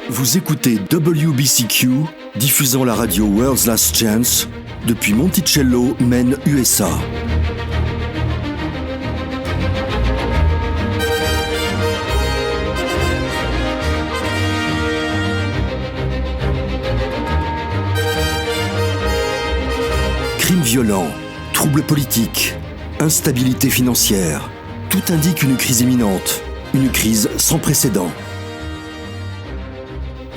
Vous écoutez WBCQ, diffusant la radio World's Last Chance depuis Monticello, Maine, USA. Crimes violents, troubles politiques, instabilité financière, tout indique une crise imminente, une crise sans précédent.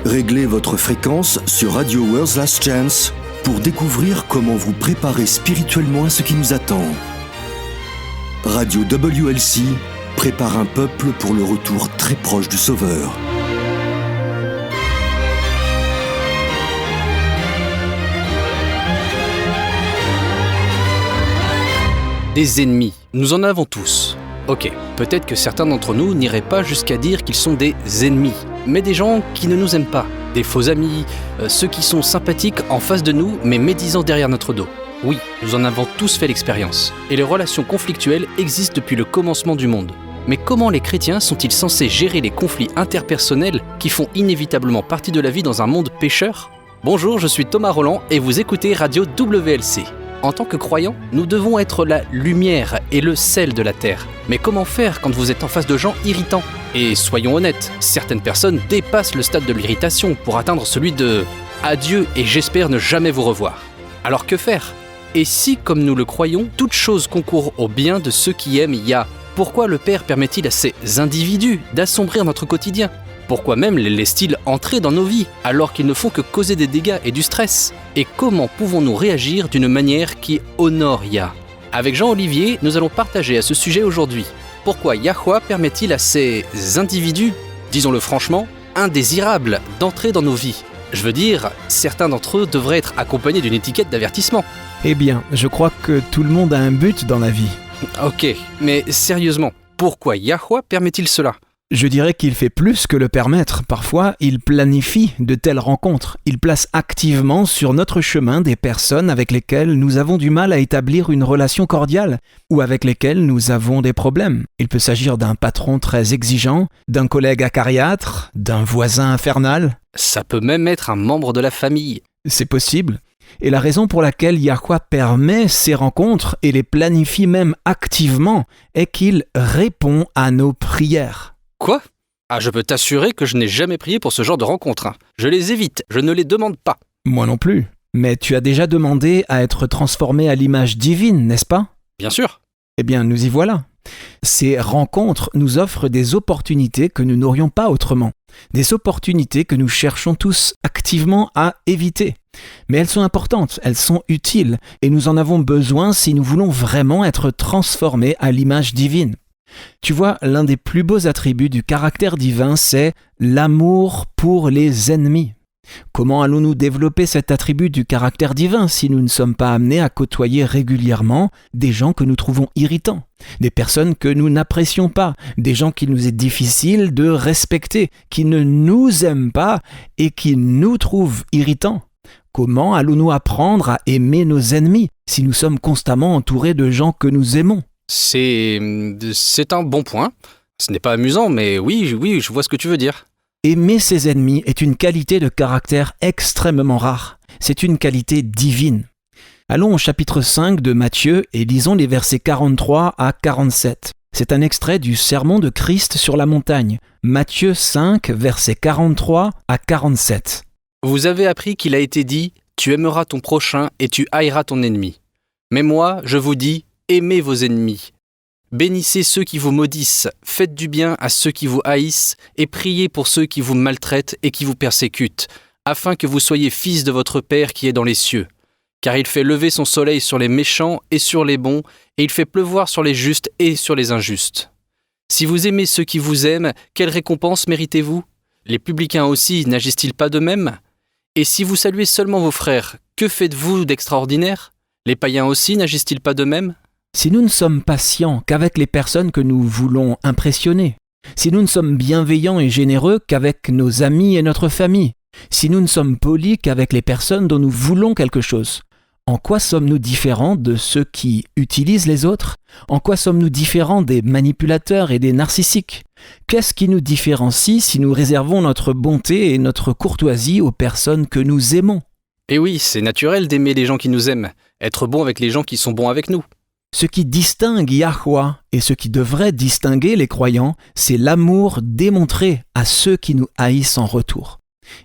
Réglez votre fréquence sur Radio World's Last Chance pour découvrir comment vous préparer spirituellement à ce qui nous attend. Radio WLC prépare un peuple pour le retour très proche du Sauveur. Des ennemis, nous en avons tous. Ok, peut-être que certains d'entre nous n'iraient pas jusqu'à dire qu'ils sont des ennemis, mais des gens qui ne nous aiment pas, des faux amis, ceux qui sont sympathiques en face de nous mais médisants derrière notre dos. Oui, nous en avons tous fait l'expérience, et les relations conflictuelles existent depuis le commencement du monde. Mais comment les chrétiens sont-ils censés gérer les conflits interpersonnels qui font inévitablement partie de la vie dans un monde pécheur ? Bonjour, je suis Thomas Roland et vous écoutez Radio WLC. En tant que croyants, nous devons être la lumière et le sel de la terre. Mais comment faire quand vous êtes en face de gens irritants ? Et soyons honnêtes, certaines personnes dépassent le stade de l'irritation pour atteindre celui de « adieu et j'espère ne jamais vous revoir ». Alors que faire ? Et si, comme nous le croyons, toute chose concourt au bien de ceux qui aiment Yah, pourquoi le Père permet-il à ces individus d'assombrir notre quotidien ? Pourquoi même les laisse-t-il entrer dans nos vies alors qu'ils ne font que causer des dégâts et du stress ? Et comment pouvons-nous réagir d'une manière qui honore Yah ? Avec Jean-Olivier, nous allons partager à ce sujet aujourd'hui. Pourquoi Yahweh permet-il à ces individus, disons-le franchement, indésirables d'entrer dans nos vies ? Je veux dire, certains d'entre eux devraient être accompagnés d'une étiquette d'avertissement. Eh bien, je crois que tout le monde a un but dans la vie. Ok, mais sérieusement, pourquoi Yahweh permet-il cela ? Je dirais qu'il fait plus que le permettre. Parfois, il planifie de telles rencontres. Il place activement sur notre chemin des personnes avec lesquelles nous avons du mal à établir une relation cordiale ou avec lesquelles nous avons des problèmes. Il peut s'agir d'un patron très exigeant, d'un collègue acariâtre, d'un voisin infernal. Ça peut même être un membre de la famille. C'est possible. Et la raison pour laquelle Yahweh permet ces rencontres et les planifie même activement est qu'il répond à nos prières. Quoi ? Ah, je peux t'assurer que je n'ai jamais prié pour ce genre de rencontres. Je les évite, je ne les demande pas. Moi non plus. Mais tu as déjà demandé à être transformé à l'image divine, n'est-ce pas ? Bien sûr. Eh bien, nous y voilà. Ces rencontres nous offrent des opportunités que nous n'aurions pas autrement. Des opportunités que nous cherchons tous activement à éviter. Mais elles sont importantes, elles sont utiles, et nous en avons besoin si nous voulons vraiment être transformés à l'image divine. Tu vois, l'un des plus beaux attributs du caractère divin, c'est l'amour pour les ennemis. Comment allons-nous développer cet attribut du caractère divin si nous ne sommes pas amenés à côtoyer régulièrement des gens que nous trouvons irritants, des personnes que nous n'apprécions pas, des gens qu'il nous est difficile de respecter, qui ne nous aiment pas et qui nous trouvent irritants ? Comment allons-nous apprendre à aimer nos ennemis si nous sommes constamment entourés de gens que nous aimons ? C'est un bon point. Ce n'est pas amusant, mais oui, je vois ce que tu veux dire. Aimer ses ennemis est une qualité de caractère extrêmement rare. C'est une qualité divine. Allons au chapitre 5 de Matthieu et lisons les versets 43 à 47. C'est un extrait du sermon de Christ sur la montagne. Matthieu 5, versets 43 à 47. Vous avez appris qu'il a été dit « Tu aimeras ton prochain et tu haïras ton ennemi ». Mais moi, je vous dis, aimez vos ennemis. Bénissez ceux qui vous maudissent, faites du bien à ceux qui vous haïssent et priez pour ceux qui vous maltraitent et qui vous persécutent, afin que vous soyez fils de votre Père qui est dans les cieux. Car il fait lever son soleil sur les méchants et sur les bons, et il fait pleuvoir sur les justes et sur les injustes. Si vous aimez ceux qui vous aiment, quelle récompense méritez-vous ? Les publicains aussi n'agissent-ils pas de même ? Et si vous saluez seulement vos frères, que faites-vous d'extraordinaire ? Les païens aussi n'agissent-ils pas de même ? Si nous ne sommes patients qu'avec les personnes que nous voulons impressionner, si nous ne sommes bienveillants et généreux qu'avec nos amis et notre famille, si nous ne sommes polis qu'avec les personnes dont nous voulons quelque chose, En quoi sommes-nous différents de ceux qui utilisent les autres ? En quoi sommes-nous différents des manipulateurs et des narcissiques ? Qu'est-ce qui nous différencie si nous réservons notre bonté et notre courtoisie aux personnes que nous aimons ? Et oui, c'est naturel d'aimer les gens qui nous aiment, être bon avec les gens qui sont bons avec nous. Ce qui distingue Yahweh et ce qui devrait distinguer les croyants, c'est l'amour démontré à ceux qui nous haïssent en retour.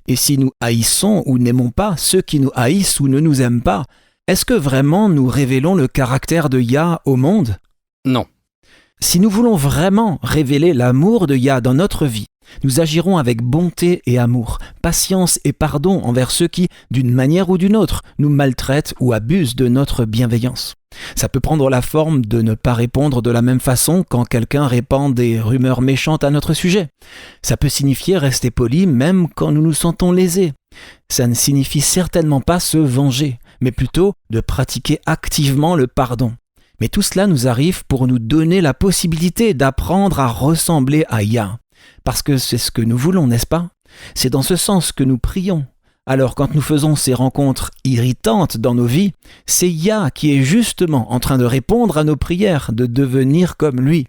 Et si nous haïssons ou n'aimons pas ceux qui nous haïssent ou ne nous aiment pas, est-ce que vraiment nous révélons le caractère de Yah au monde ? Non. Si nous voulons vraiment révéler l'amour de Yah dans notre vie, nous agirons avec bonté et amour, patience et pardon envers ceux qui, d'une manière ou d'une autre, nous maltraitent ou abusent de notre bienveillance. Ça peut prendre la forme de ne pas répondre de la même façon quand quelqu'un répand des rumeurs méchantes à notre sujet. Ça peut signifier rester poli même quand nous nous sentons lésés. Ça ne signifie certainement pas se venger, mais plutôt de pratiquer activement le pardon. Mais tout cela nous arrive pour nous donner la possibilité d'apprendre à ressembler à Yah. Parce que c'est ce que nous voulons, n'est-ce pas ? C'est dans ce sens que nous prions. Alors quand nous faisons ces rencontres irritantes dans nos vies, c'est Yah qui est justement en train de répondre à nos prières, de devenir comme lui.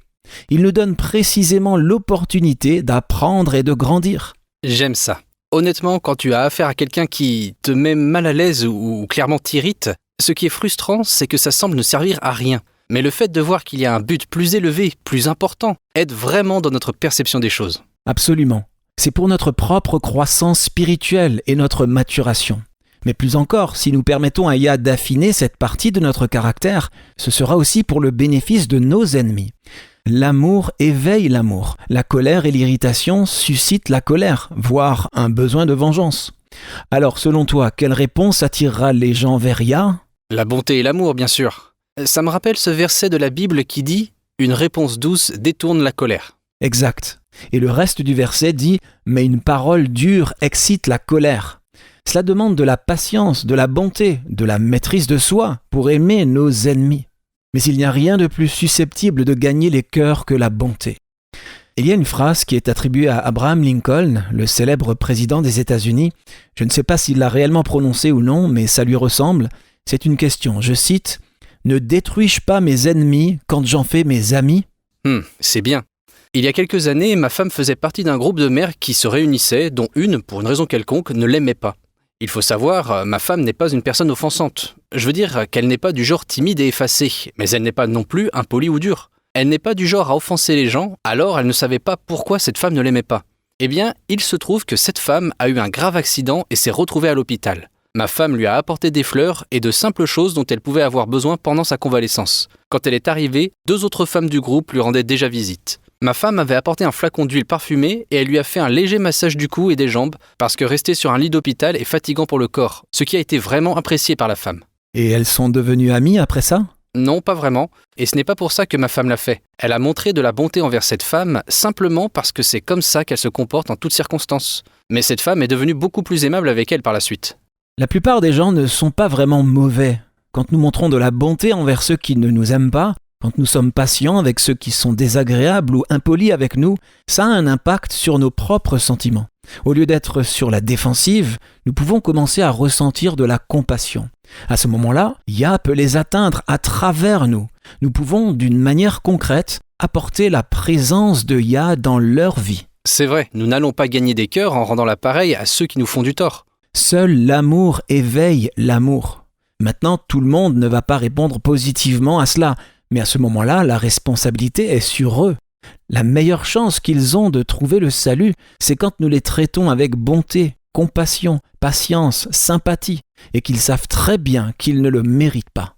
Il nous donne précisément l'opportunité d'apprendre et de grandir. J'aime ça. Honnêtement, quand tu as affaire à quelqu'un qui te met mal à l'aise ou clairement t'irrite, ce qui est frustrant, c'est que ça semble ne servir à rien. Mais le fait de voir qu'il y a un but plus élevé, plus important, aide vraiment dans notre perception des choses. Absolument. C'est pour notre propre croissance spirituelle et notre maturation. Mais plus encore, si nous permettons à Yah d'affiner cette partie de notre caractère, ce sera aussi pour le bénéfice de nos ennemis. L'amour éveille l'amour. La colère et l'irritation suscitent la colère, voire un besoin de vengeance. Alors, selon toi, quelle réponse attirera les gens vers Yah ? La bonté et l'amour, bien sûr. Ça me rappelle ce verset de la Bible qui dit « Une réponse douce détourne la colère ». Exact. Et le reste du verset dit « Mais une parole dure excite la colère ». Cela demande de la patience, de la bonté, de la maîtrise de soi pour aimer nos ennemis. Mais il n'y a rien de plus susceptible de gagner les cœurs que la bonté. Il y a une phrase qui est attribuée à Abraham Lincoln, le célèbre président des États-Unis. Je ne sais pas s'il l'a réellement prononcée ou non, mais ça lui ressemble. C'est une question, je cite « Ne détruis-je pas mes ennemis quand j'en fais mes amis ?» C'est bien. Il y a quelques années, ma femme faisait partie d'un groupe de mères qui se réunissaient, dont une, pour une raison quelconque, ne l'aimait pas. Il faut savoir, ma femme n'est pas une personne offensante. Je veux dire qu'elle n'est pas du genre timide et effacée, mais elle n'est pas non plus impolie ou dure. Elle n'est pas du genre à offenser les gens, alors elle ne savait pas pourquoi cette femme ne l'aimait pas. Eh bien, il se trouve que cette femme a eu un grave accident et s'est retrouvée à l'hôpital. Ma femme lui a apporté des fleurs et de simples choses dont elle pouvait avoir besoin pendant sa convalescence. Quand elle est arrivée, 2 autres femmes du groupe lui rendaient déjà visite. Ma femme avait apporté un flacon d'huile parfumée et elle lui a fait un léger massage du cou et des jambes parce que rester sur un lit d'hôpital est fatigant pour le corps, ce qui a été vraiment apprécié par la femme. Et elles sont devenues amies après ça ? Non, pas vraiment. Et ce n'est pas pour ça que ma femme l'a fait. Elle a montré de la bonté envers cette femme simplement parce que c'est comme ça qu'elle se comporte en toutes circonstances. Mais cette femme est devenue beaucoup plus aimable avec elle par la suite. La plupart des gens ne sont pas vraiment mauvais. Quand nous montrons de la bonté envers ceux qui ne nous aiment pas, quand nous sommes patients avec ceux qui sont désagréables ou impolis avec nous, ça a un impact sur nos propres sentiments. Au lieu d'être sur la défensive, nous pouvons commencer à ressentir de la compassion. À ce moment-là, Yah peut les atteindre à travers nous. Nous pouvons, d'une manière concrète, apporter la présence de Yah dans leur vie. C'est vrai, nous n'allons pas gagner des cœurs en rendant l'appareil à ceux qui nous font du tort. Seul l'amour éveille l'amour. Maintenant, tout le monde ne va pas répondre positivement à cela, mais à ce moment-là, la responsabilité est sur eux. La meilleure chance qu'ils ont de trouver le salut, c'est quand nous les traitons avec bonté, compassion, patience, sympathie, et qu'ils savent très bien qu'ils ne le méritent pas.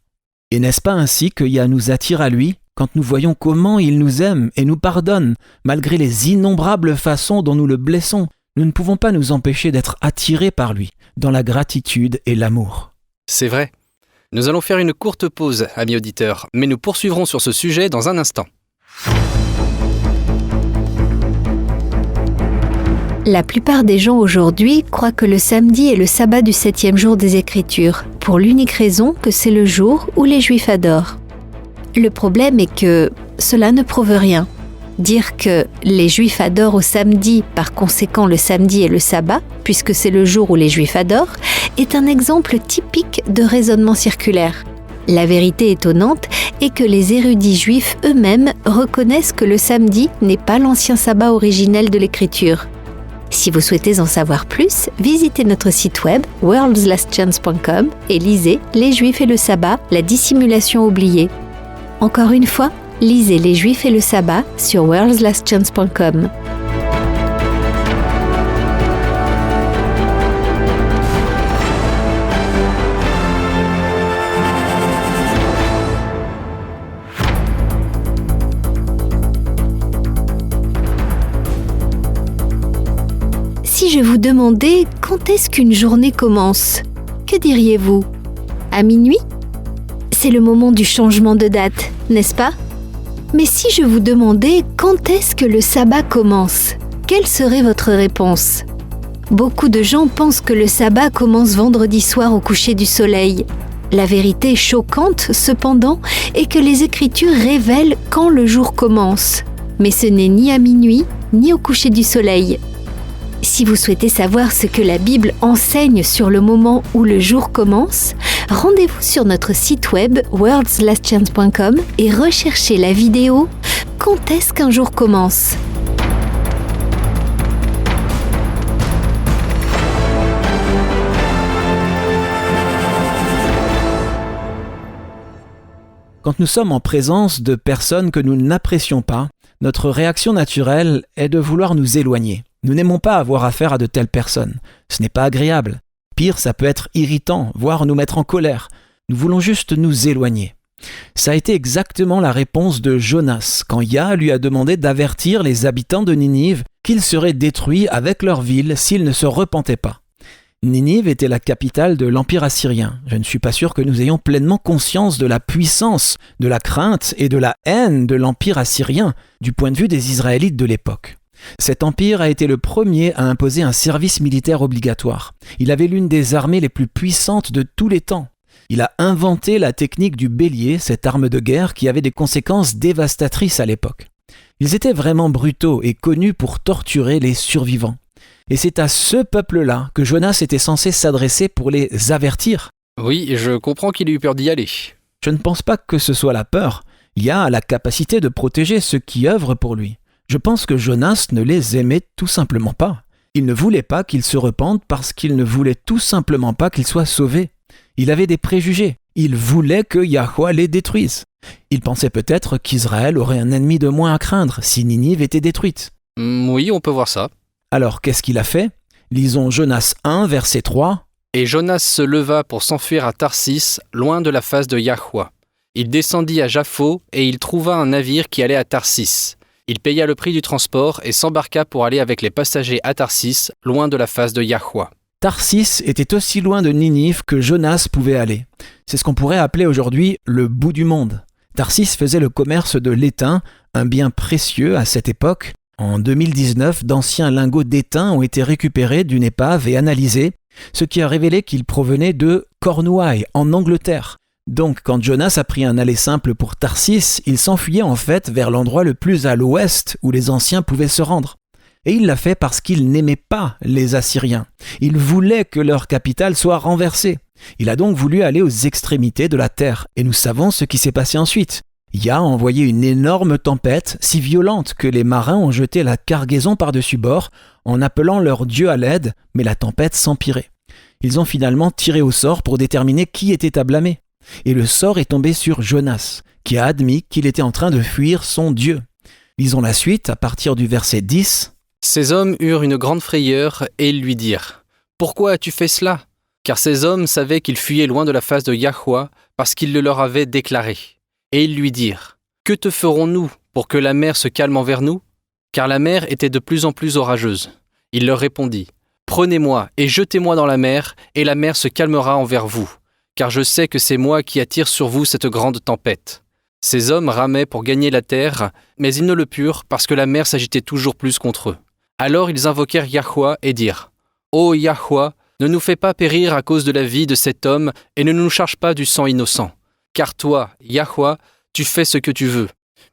Et n'est-ce pas ainsi que Yah nous attire à lui, quand nous voyons comment il nous aime et nous pardonne, malgré les innombrables façons dont nous le blessons? Nous ne pouvons pas nous empêcher d'être attirés par lui, dans la gratitude et l'amour. C'est vrai. Nous allons faire une courte pause, amis auditeurs, mais nous poursuivrons sur ce sujet dans un instant. La plupart des gens aujourd'hui croient que le samedi est le sabbat du 7e jour des Écritures, pour l'unique raison que c'est le jour où les Juifs adorent. Le problème est que cela ne prouve rien. Dire que les Juifs adorent au samedi, par conséquent le samedi est le sabbat, puisque c'est le jour où les Juifs adorent, est un exemple typique de raisonnement circulaire. La vérité étonnante est que les érudits juifs eux-mêmes reconnaissent que le samedi n'est pas l'ancien sabbat originel de l'Écriture. Si vous souhaitez en savoir plus, visitez notre site web worldslastchance.com et lisez Les Juifs et le sabbat, la dissimulation oubliée. Encore une fois, lisez Les Juifs et le sabbat sur worldslastchance.com. Si je vous demandais quand est-ce qu'une journée commence, que diriez-vous ? À minuit ? C'est le moment du changement de date, n'est-ce pas ? Mais si je vous demandais quand est-ce que le sabbat commence, quelle serait votre réponse ? Beaucoup de gens pensent que le sabbat commence vendredi soir au coucher du soleil. La vérité choquante, cependant, est que les Écritures révèlent quand le jour commence. Mais ce n'est ni à minuit, ni au coucher du soleil. Si vous souhaitez savoir ce que la Bible enseigne sur le moment où le jour commence, rendez-vous sur notre site web worldslastchance.com et recherchez la vidéo « Quand est-ce qu'un jour commence ?» Quand nous sommes en présence de personnes que nous n'apprécions pas, notre réaction naturelle est de vouloir nous éloigner. Nous n'aimons pas avoir affaire à de telles personnes. Ce n'est pas agréable. Pire, ça peut être irritant, voire nous mettre en colère. Nous voulons juste nous éloigner. Ça a été exactement la réponse de Jonas quand Yah lui a demandé d'avertir les habitants de Ninive qu'ils seraient détruits avec leur ville s'ils ne se repentaient pas. Ninive était la capitale de l'Empire assyrien. Je ne suis pas sûr que nous ayons pleinement conscience de la puissance, de la crainte et de la haine de l'Empire assyrien du point de vue des Israélites de l'époque. Cet empire a été le premier à imposer un service militaire obligatoire. Il avait l'une des armées les plus puissantes de tous les temps. Il a inventé la technique du bélier, cette arme de guerre qui avait des conséquences dévastatrices à l'époque. Ils étaient vraiment brutaux et connus pour torturer les survivants. Et c'est à ce peuple-là que Jonas était censé s'adresser pour les avertir. Oui, je comprends qu'il ait eu peur d'y aller. Je ne pense pas que ce soit la peur. Yah a la capacité de protéger ceux qui œuvrent pour lui. Je pense que Jonas ne les aimait tout simplement pas. Il ne voulait pas qu'ils se repentent parce qu'il ne voulait tout simplement pas qu'ils soient sauvés. Il avait des préjugés. Il voulait que Yahweh les détruise. Il pensait peut-être qu'Israël aurait un ennemi de moins à craindre si Ninive était détruite. Oui, on peut voir ça. Alors, qu'est-ce qu'il a fait ? Lisons Jonas 1, verset 3. « Et Jonas se leva pour s'enfuir à Tarsis, loin de la face de Yahweh. Il descendit à Jaffo et il trouva un navire qui allait à Tarsis. Il paya le prix du transport et s'embarqua pour aller avec les passagers à Tarsis, loin de la face de Yahweh. » Tarsis était aussi loin de Ninive que Jonas pouvait aller. C'est ce qu'on pourrait appeler aujourd'hui le bout du monde. Tarsis faisait le commerce de l'étain, un bien précieux à cette époque. En 2019, d'anciens lingots d'étain ont été récupérés d'une épave et analysés, ce qui a révélé qu'ils provenaient de Cornouailles, en Angleterre. Donc, quand Jonas a pris un aller simple pour Tarsis, il s'enfuyait en fait vers l'endroit le plus à l'ouest où les anciens pouvaient se rendre. Et il l'a fait parce qu'il n'aimait pas les Assyriens. Il voulait que leur capitale soit renversée. Il a donc voulu aller aux extrémités de la terre. Et nous savons ce qui s'est passé ensuite. Yah a envoyé une énorme tempête, si violente que les marins ont jeté la cargaison par-dessus bord en appelant leur Dieu à l'aide, mais la tempête s'empirait. Ils ont finalement tiré au sort pour déterminer qui était à blâmer. Et le sort est tombé sur Jonas, qui a admis qu'il était en train de fuir son Dieu. Lisons la suite à partir du verset 10. « Ces hommes eurent une grande frayeur et ils lui dirent « Pourquoi as-tu fait cela ?» Car ces hommes savaient qu'il fuyait loin de la face de Yahweh parce qu'il le leur avait déclaré. Et ils lui dirent « Que te ferons-nous pour que la mer se calme envers nous ?» Car la mer était de plus en plus orageuse. Il leur répondit « Prenez-moi et jetez-moi dans la mer, et la mer se calmera envers vous. Car je sais que c'est moi qui attire sur vous cette grande tempête. » Ces hommes ramaient pour gagner la terre, mais ils ne le purent parce que la mer s'agitait toujours plus contre eux. Alors ils invoquèrent Yahweh et dirent « Ô Yahweh, ne nous fais pas périr à cause de la vie de cet homme et ne nous charge pas du sang innocent. Car toi, Yahweh, tu fais ce que tu veux. »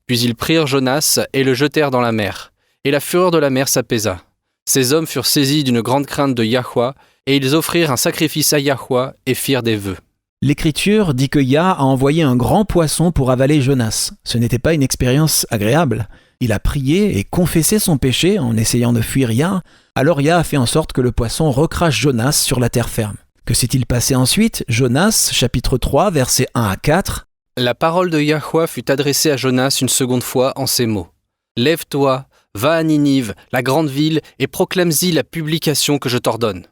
Puis ils prirent Jonas et le jetèrent dans la mer. Et la fureur de la mer s'apaisa. Ces hommes furent saisis d'une grande crainte de Yahweh, et ils offrirent un sacrifice à Yahweh et firent des vœux. L'Écriture dit que Yah a envoyé un grand poisson pour avaler Jonas. Ce n'était pas une expérience agréable. Il a prié et confessé son péché en essayant de fuir Yah. Alors Yah a fait en sorte que le poisson recrache Jonas sur la terre ferme. Que s'est-il passé ensuite ? Jonas, chapitre 3, versets 1 à 4. La parole de Yahweh fut adressée à Jonas une seconde fois en ces mots. « Lève-toi, va à Ninive, la grande ville, et proclame-y la publication que je t'ordonne. »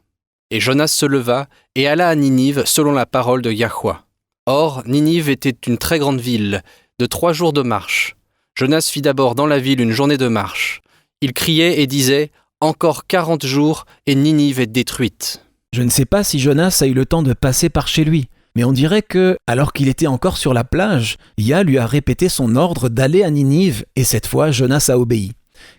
Et Jonas se leva et alla à Ninive selon la parole de Yahweh. Or, Ninive était une très grande ville, de 3 jours de marche. Jonas fit d'abord dans la ville une journée de marche. Il criait et disait « Encore 40 jours et Ninive est détruite. » Je ne sais pas si Jonas a eu le temps de passer par chez lui, mais on dirait que, alors qu'il était encore sur la plage, Yah lui a répété son ordre d'aller à Ninive, et cette fois Jonas a obéi.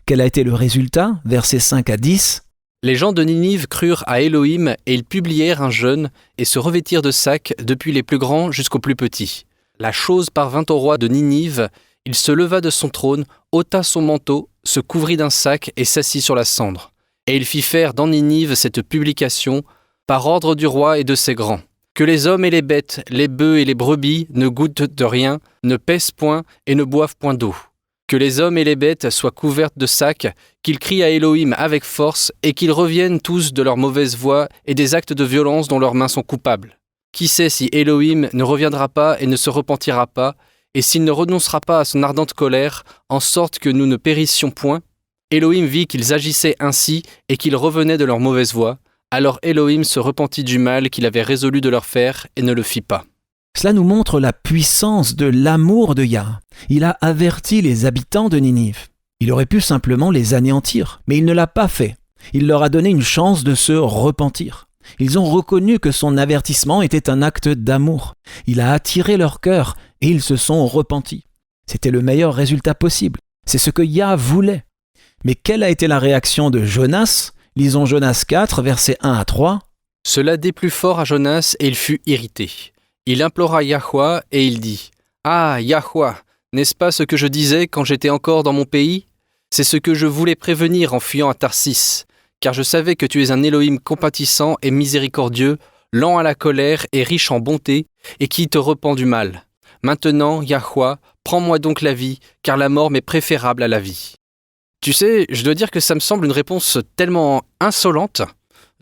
Quel a été le résultat ? Versets 5 à 10. Les gens de Ninive crurent à Elohim et ils publièrent un jeûne et se revêtirent de sacs depuis les plus grands jusqu'aux plus petits. La chose parvint au roi de Ninive, il se leva de son trône, ôta son manteau, se couvrit d'un sac et s'assit sur la cendre. Et il fit faire dans Ninive cette publication, par ordre du roi et de ses grands. Que les hommes et les bêtes, les bœufs et les brebis ne goûtent de rien, ne pèsent point et ne boivent point d'eau. Que les hommes et les bêtes soient couvertes de sacs, qu'ils crient à Elohim avec force et qu'ils reviennent tous de leur mauvaise voie et des actes de violence dont leurs mains sont coupables. Qui sait si Elohim ne reviendra pas et ne se repentira pas, et s'il ne renoncera pas à son ardente colère, en sorte que nous ne périssions point ? Elohim vit qu'ils agissaient ainsi et qu'ils revenaient de leur mauvaise voie. Alors Elohim se repentit du mal qu'il avait résolu de leur faire et ne le fit pas. Cela nous montre la puissance de l'amour de Yah. Il a averti les habitants de Ninive. Il aurait pu simplement les anéantir, mais il ne l'a pas fait. Il leur a donné une chance de se repentir. Ils ont reconnu que son avertissement était un acte d'amour. Il a attiré leur cœur et ils se sont repentis. C'était le meilleur résultat possible. C'est ce que Yah voulait. Mais quelle a été la réaction de Jonas ? Lisons Jonas 4, versets 1 à 3. « Cela déplut fort à Jonas et il fut irrité. Il implora Yahweh et il dit « Ah, Yahweh, n'est-ce pas ce que je disais quand j'étais encore dans mon pays ? C'est ce que je voulais prévenir en fuyant à Tarsis, car je savais que tu es un Elohim compatissant et miséricordieux, lent à la colère et riche en bonté, et qui te repent du mal. Maintenant, Yahweh, prends-moi donc la vie, car la mort m'est préférable à la vie. » Tu sais, je dois dire que ça me semble une réponse tellement insolente.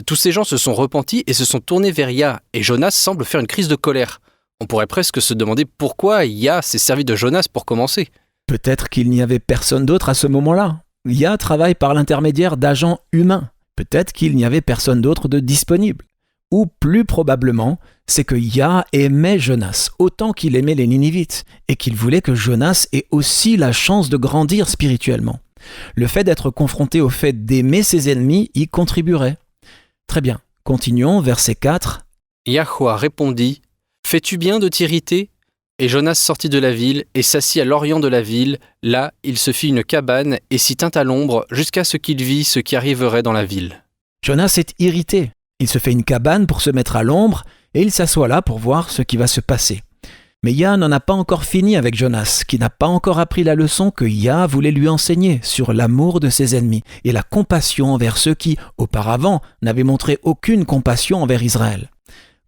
Tous ces gens se sont repentis et se sont tournés vers Yah, et Jonas semble faire une crise de colère. On pourrait presque se demander pourquoi Yah s'est servi de Jonas pour commencer. Peut-être qu'il n'y avait personne d'autre à ce moment-là. Yah travaille par l'intermédiaire d'agents humains. Peut-être qu'il n'y avait personne d'autre de disponible. Ou plus probablement, c'est que Yah aimait Jonas autant qu'il aimait les Ninivites, et qu'il voulait que Jonas ait aussi la chance de grandir spirituellement. Le fait d'être confronté au fait d'aimer ses ennemis y contribuerait. Très bien, continuons, verset 4. Yahweh répondit « Fais-tu bien de t'irriter ?» Et Jonas sortit de la ville et s'assit à l'orient de la ville. Là, il se fit une cabane et s'y tint à l'ombre jusqu'à ce qu'il vît ce qui arriverait dans la ville. Jonas est irrité. Il se fait une cabane pour se mettre à l'ombre et il s'assoit là pour voir ce qui va se passer. Mais Yah n'en a pas encore fini avec Jonas, qui n'a pas encore appris la leçon que Yah voulait lui enseigner sur l'amour de ses ennemis et la compassion envers ceux qui, auparavant, n'avaient montré aucune compassion envers Israël.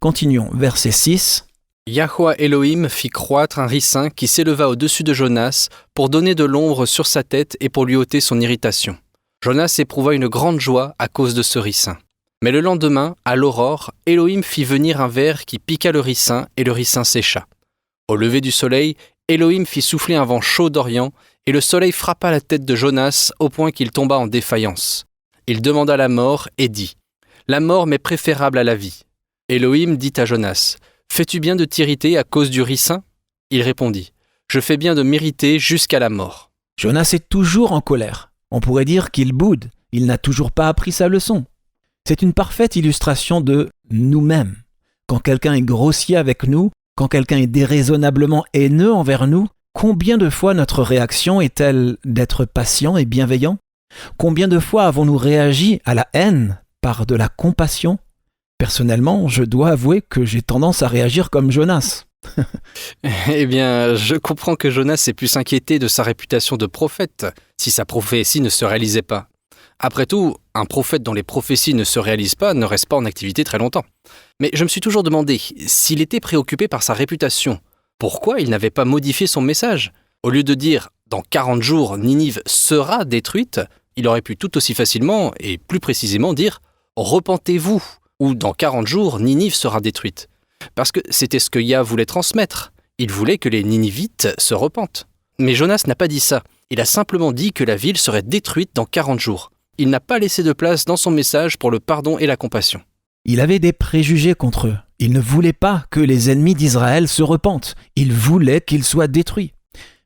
Continuons, verset 6. Yahweh Elohim fit croître un ricin qui s'éleva au-dessus de Jonas pour donner de l'ombre sur sa tête et pour lui ôter son irritation. Jonas éprouva une grande joie à cause de ce ricin. Mais le lendemain, à l'aurore, Elohim fit venir un ver qui piqua le ricin et le ricin sécha. Au lever du soleil, Elohim fit souffler un vent chaud d'Orient, et le soleil frappa la tête de Jonas au point qu'il tomba en défaillance. Il demanda la mort et dit « La mort m'est préférable à la vie. » Elohim dit à Jonas « Fais-tu bien de t'irriter à cause du ricin ?» Il répondit « Je fais bien de m'irriter jusqu'à la mort. » Jonas est toujours en colère. On pourrait dire qu'il boude. Il n'a toujours pas appris sa leçon. C'est une parfaite illustration de nous-mêmes. Quand quelqu'un est grossier avec nous, quand quelqu'un est déraisonnablement haineux envers nous, combien de fois notre réaction est-elle d'être patient et bienveillant ? Combien de fois avons-nous réagi à la haine par de la compassion ? Personnellement, je dois avouer que j'ai tendance à réagir comme Jonas. Eh bien, je comprends que Jonas ait pu s'inquiéter de sa réputation de prophète, si sa prophétie ne se réalisait pas. Après tout, un prophète dont les prophéties ne se réalisent pas ne reste pas en activité très longtemps. Mais je me suis toujours demandé, s'il était préoccupé par sa réputation, pourquoi il n'avait pas modifié son message ? Au lieu de dire « dans 40 jours, Ninive sera détruite », il aurait pu tout aussi facilement et plus précisément dire « repentez-vous » ou « dans 40 jours, Ninive sera détruite ». Parce que c'était ce que Yah voulait transmettre. Il voulait que les Ninivites se repentent. Mais Jonas n'a pas dit ça. Il a simplement dit que la ville serait détruite dans 40 jours. Il n'a pas laissé de place dans son message pour le pardon et la compassion. Il avait des préjugés contre eux. Il ne voulait pas que les ennemis d'Israël se repentent. Il voulait qu'ils soient détruits.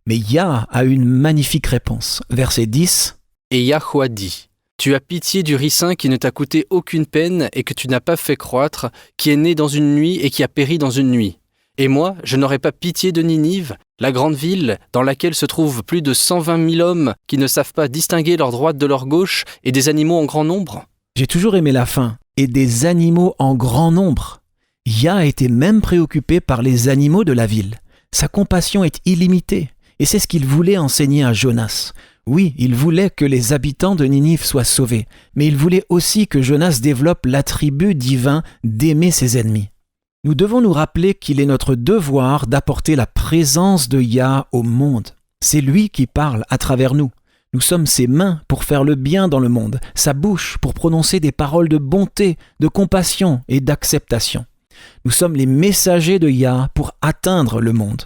Mais Yah a une magnifique réponse. Verset 10. Et Yahweh dit, « Tu as pitié du ricin qui ne t'a coûté aucune peine et que tu n'as pas fait croître, qui est né dans une nuit et qui a péri dans une nuit. Et moi, je n'aurai pas pitié de Ninive, la grande ville dans laquelle se trouvent plus de 120 000 hommes qui ne savent pas distinguer leur droite de leur gauche et des animaux en grand nombre. » J'ai toujours aimé la fin. Et des animaux en grand nombre. Yah était même préoccupé par les animaux de la ville. Sa compassion est illimitée. Et c'est ce qu'il voulait enseigner à Jonas. Oui, il voulait que les habitants de Ninive soient sauvés, mais il voulait aussi que Jonas développe l'attribut divin d'aimer ses ennemis. Nous devons nous rappeler qu'il est notre devoir d'apporter la présence de Yah au monde. C'est lui qui parle à travers nous. Nous sommes ses mains pour faire le bien dans le monde, sa bouche pour prononcer des paroles de bonté, de compassion et d'acceptation. Nous sommes les messagers de Yah pour atteindre le monde.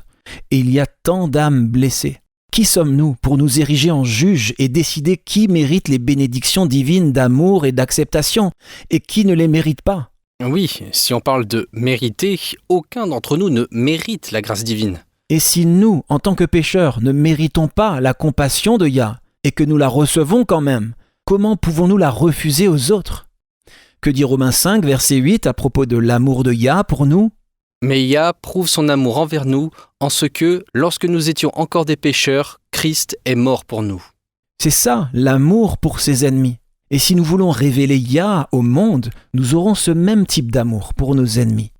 Et il y a tant d'âmes blessées. Qui sommes-nous pour nous ériger en juges et décider qui mérite les bénédictions divines d'amour et d'acceptation et qui ne les mérite pas ? Oui, si on parle de mériter, aucun d'entre nous ne mérite la grâce divine. Et si nous, en tant que pécheurs, ne méritons pas la compassion de Yah et que nous la recevons quand même, comment pouvons-nous la refuser aux autres ? Que dit Romains 5, verset 8 à propos de l'amour de Yah pour nous ? Mais Yah prouve son amour envers nous en ce que, lorsque nous étions encore des pécheurs, Christ est mort pour nous. C'est ça, l'amour pour ses ennemis. Et si nous voulons révéler Yah au monde, nous aurons ce même type d'amour pour nos ennemis.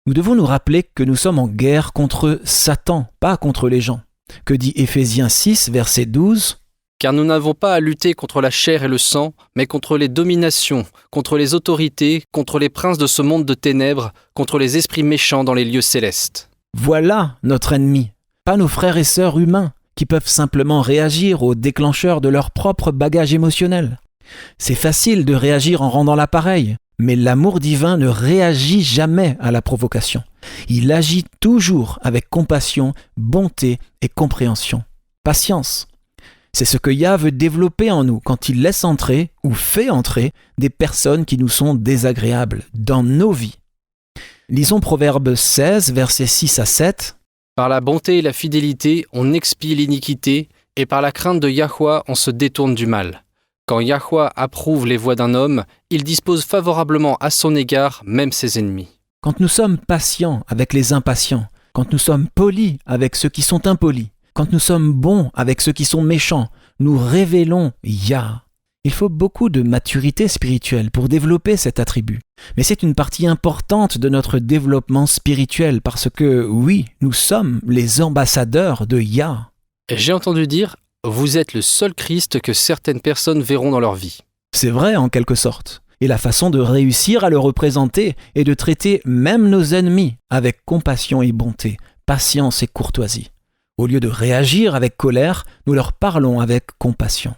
Nous devons nous rappeler que nous sommes en guerre contre Satan, pas contre les gens. Que dit Éphésiens 6, verset 12 ? Car nous n'avons pas à lutter contre la chair et le sang, mais contre les dominations, contre les autorités, contre les princes de ce monde de ténèbres, contre les esprits méchants dans les lieux célestes. Voilà notre ennemi, pas nos frères et sœurs humains, qui peuvent simplement réagir aux déclencheurs de leur propre bagage émotionnel. C'est facile de réagir en rendant l'appareil, mais l'amour divin ne réagit jamais à la provocation. Il agit toujours avec compassion, bonté et compréhension. Patience. C'est ce que Yah veut développer en nous quand il laisse entrer ou fait entrer des personnes qui nous sont désagréables dans nos vies. Lisons Proverbe 16, versets 6 à 7. « Par la bonté et la fidélité, on expie l'iniquité, et par la crainte de Yahweh, on se détourne du mal. Quand Yahweh approuve les voies d'un homme, il dispose favorablement à son égard même ses ennemis. » Quand nous sommes patients avec les impatients, quand nous sommes polis avec ceux qui sont impolis, quand nous sommes bons avec ceux qui sont méchants, nous révélons Yah. Il faut beaucoup de maturité spirituelle pour développer cet attribut. Mais c'est une partie importante de notre développement spirituel parce que, oui, nous sommes les ambassadeurs de Yah. J'ai entendu dire, vous êtes le seul Christ que certaines personnes verront dans leur vie. C'est vrai en quelque sorte. Et la façon de réussir à le représenter est de traiter même nos ennemis avec compassion et bonté, patience et courtoisie. Au lieu de réagir avec colère, nous leur parlons avec compassion.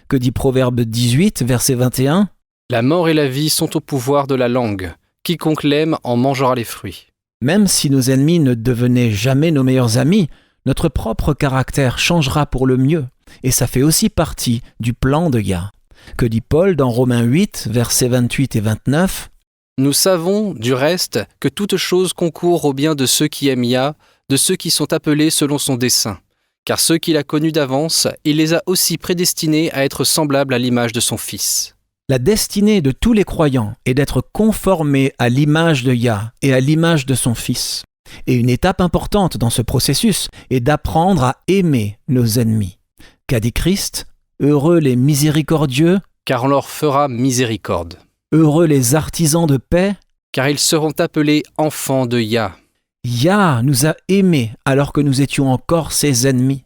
Que dit Proverbe 18, verset 21 ? La mort et la vie sont au pouvoir de la langue. Quiconque l'aime en mangera les fruits. Même si nos ennemis ne devenaient jamais nos meilleurs amis, notre propre caractère changera pour le mieux. Et ça fait aussi partie du plan de Yah. Que dit Paul dans Romains 8, versets 28 et 29 ? Nous savons, du reste, que toute chose concourt au bien de ceux qui aiment Yah, de ceux qui sont appelés selon son dessein. Car ceux qu'il a connus d'avance, il les a aussi prédestinés à être semblables à l'image de son Fils. La destinée de tous les croyants est d'être conformés à l'image de Yah et à l'image de son Fils. Et une étape importante dans ce processus est d'apprendre à aimer nos ennemis. Qu'a dit Christ ? Heureux les miséricordieux, car on leur fera miséricorde. Heureux les artisans de paix, car ils seront appelés enfants de Yah. Yah nous a aimés alors que nous étions encore ses ennemis.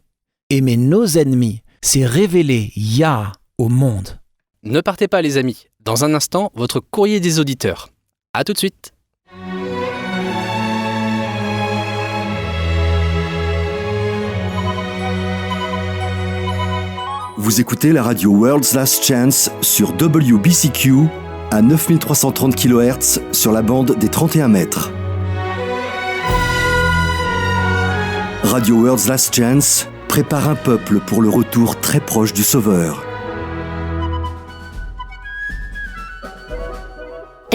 Aimer nos ennemis, c'est révéler Yah au monde. Ne partez pas les amis, dans un instant, votre courrier des auditeurs. À tout de suite. Vous écoutez la radio World's Last Chance sur WBCQ à 9330 kHz sur la bande des 31 mètres. Radio World's Last Chance prépare un peuple pour le retour très proche du Sauveur.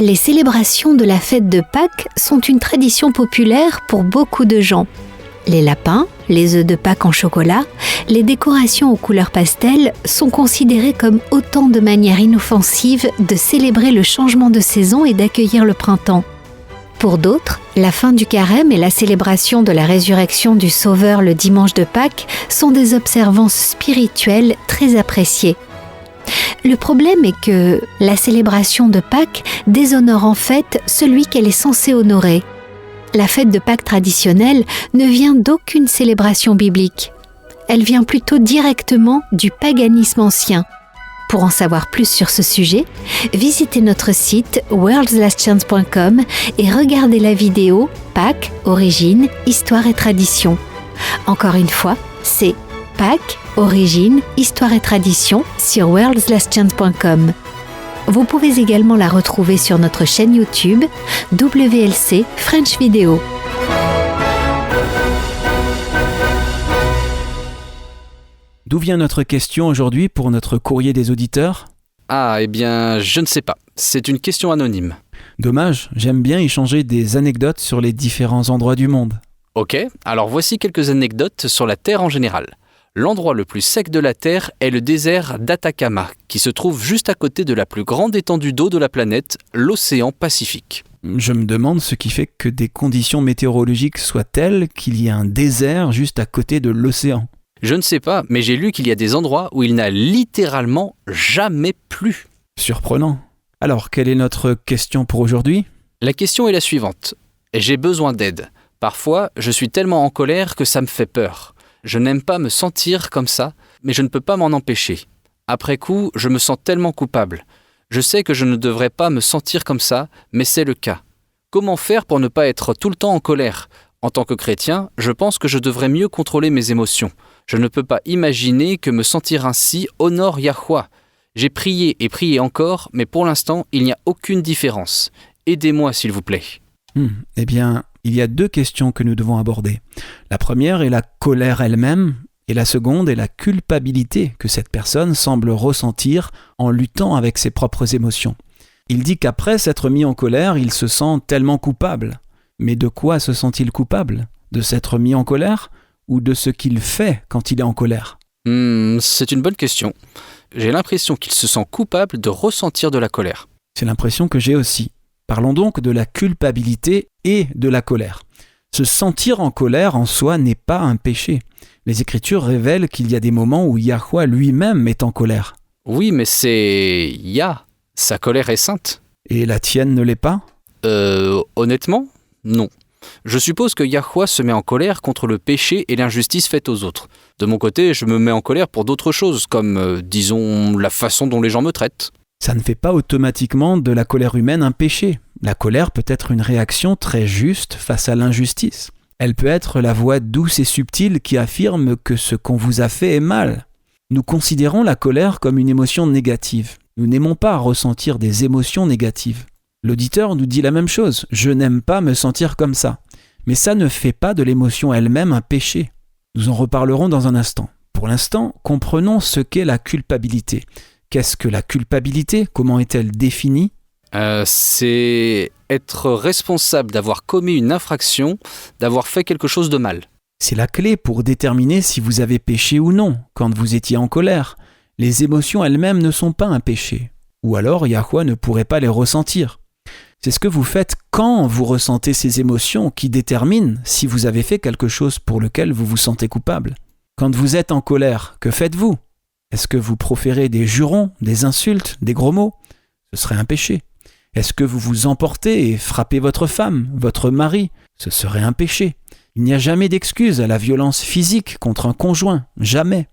Les célébrations de la fête de Pâques sont une tradition populaire pour beaucoup de gens. Les lapins, les œufs de Pâques en chocolat, les décorations aux couleurs pastel sont considérées comme autant de manières inoffensives de célébrer le changement de saison et d'accueillir le printemps. Pour d'autres, la fin du carême et la célébration de la résurrection du Sauveur le dimanche de Pâques sont des observances spirituelles très appréciées. Le problème est que la célébration de Pâques déshonore en fait celui qu'elle est censée honorer. La fête de Pâques traditionnelle ne vient d'aucune célébration biblique. Elle vient plutôt directement du paganisme ancien. Pour en savoir plus sur ce sujet, visitez notre site worldslastchance.com et regardez la vidéo Pâques, origine, histoire et tradition. Encore une fois, c'est Pâques, origine, histoire et tradition sur worldslastchance.com. Vous pouvez également la retrouver sur notre chaîne YouTube WLC French Video. D'où vient notre question aujourd'hui pour notre courrier des auditeurs ? Ah, eh bien, je ne sais pas. C'est une question anonyme. Dommage, j'aime bien échanger des anecdotes sur les différents endroits du monde. Ok, alors voici quelques anecdotes sur la Terre en général. L'endroit le plus sec de la Terre est le désert d'Atacama, qui se trouve juste à côté de la plus grande étendue d'eau de la planète, l'océan Pacifique. Je me demande ce qui fait que des conditions météorologiques soient telles qu'il y a un désert juste à côté de l'océan. Je ne sais pas, mais j'ai lu qu'il y a des endroits où il n'a littéralement jamais plu. Surprenant. Alors, quelle est notre question pour aujourd'hui ? La question est la suivante. J'ai besoin d'aide. Parfois, je suis tellement en colère que ça me fait peur. Je n'aime pas me sentir comme ça, mais je ne peux pas m'en empêcher. Après coup, je me sens tellement coupable. Je sais que je ne devrais pas me sentir comme ça, mais c'est le cas. Comment faire pour ne pas être tout le temps en colère ? En tant que chrétien, je pense que je devrais mieux contrôler mes émotions. Je ne peux pas imaginer que me sentir ainsi honore Yahweh. J'ai prié et prié encore, mais pour l'instant, il n'y a aucune différence. Aidez-moi, s'il vous plaît. Eh bien, il y a deux questions que nous devons aborder. La première est la colère elle-même, et la seconde est la culpabilité que cette personne semble ressentir en luttant avec ses propres émotions. Il dit qu'après s'être mis en colère, il se sent tellement coupable. Mais de quoi se sent-il coupable ? De s'être mis en colère ou de ce qu'il fait quand il est en colère ? C'est une bonne question. J'ai l'impression qu'il se sent coupable de ressentir de la colère. C'est l'impression que j'ai aussi. Parlons donc de la culpabilité et de la colère. Se sentir en colère en soi n'est pas un péché. Les Écritures révèlent qu'il y a des moments où Yahweh lui-même est en colère. Oui, mais c'est Yah. Sa colère est sainte. Et la tienne ne l'est pas ? Honnêtement, non. Je suppose que Yahweh se met en colère contre le péché et l'injustice faite aux autres. De mon côté, je me mets en colère pour d'autres choses, comme, disons, la façon dont les gens me traitent. Ça ne fait pas automatiquement de la colère humaine un péché. La colère peut être une réaction très juste face à l'injustice. Elle peut être la voix douce et subtile qui affirme que ce qu'on vous a fait est mal. Nous considérons la colère comme une émotion négative. Nous n'aimons pas ressentir des émotions négatives. L'auditeur nous dit la même chose. Je n'aime pas me sentir comme ça. Mais ça ne fait pas de l'émotion elle-même un péché. Nous en reparlerons dans un instant. Pour l'instant, comprenons ce qu'est la culpabilité. Qu'est-ce que la culpabilité ? Comment est-elle définie ? C'est être responsable d'avoir commis une infraction, d'avoir fait quelque chose de mal. C'est la clé pour déterminer si vous avez péché ou non, quand vous étiez en colère. Les émotions elles-mêmes ne sont pas un péché. Ou alors Yahweh ne pourrait pas les ressentir. C'est ce que vous faites quand vous ressentez ces émotions qui déterminent si vous avez fait quelque chose pour lequel vous vous sentez coupable. Quand vous êtes en colère, que faites-vous ? Est-ce que vous proférez des jurons, des insultes, des gros mots ? Ce serait un péché. Est-ce que vous vous emportez et frappez votre femme, votre mari ? Ce serait un péché. Il n'y a jamais d'excuse à la violence physique contre un conjoint, jamais.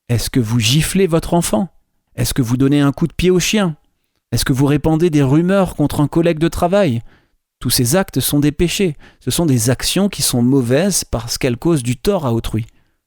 Est-ce que vous giflez votre enfant ? Est-ce que vous donnez un coup de pied au chien? Est-ce que vous répandez des rumeurs contre un collègue de travail? Tous ces actes sont des péchés. Ce sont des actions qui sont mauvaises parce qu'elles causent du tort à autrui.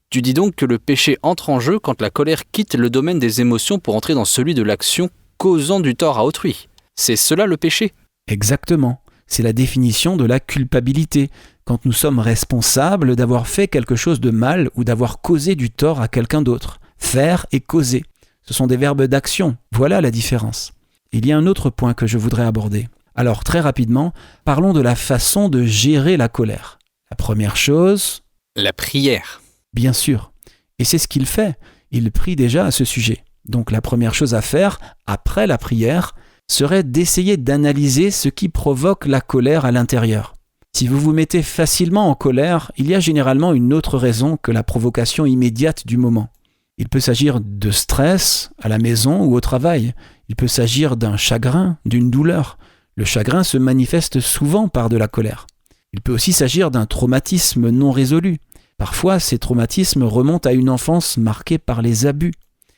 Tu dis donc que le péché entre en jeu quand la colère quitte le domaine des émotions pour entrer dans celui de l'action causant du tort à autrui. C'est cela le péché? Exactement. C'est la définition de la culpabilité, quand nous sommes responsables d'avoir fait quelque chose de mal ou d'avoir causé du tort à quelqu'un d'autre. Faire et causer. Ce sont des verbes d'action. Voilà la différence. Il y a un autre point que je voudrais aborder. Alors, très rapidement, parlons de la façon de gérer la colère. La première chose... La prière. Bien sûr. Et c'est ce qu'il fait. Il prie déjà à ce sujet. Donc la première chose à faire, après la prière, serait d'essayer d'analyser ce qui provoque la colère à l'intérieur. Si vous vous mettez facilement en colère, il y a généralement une autre raison que la provocation immédiate du moment. Il peut s'agir de stress à la maison ou au travail. Il peut s'agir d'un chagrin, d'une douleur. Le chagrin se manifeste souvent par de la colère. Il peut aussi s'agir d'un traumatisme non résolu. Parfois, ces traumatismes remontent à une enfance marquée par les abus.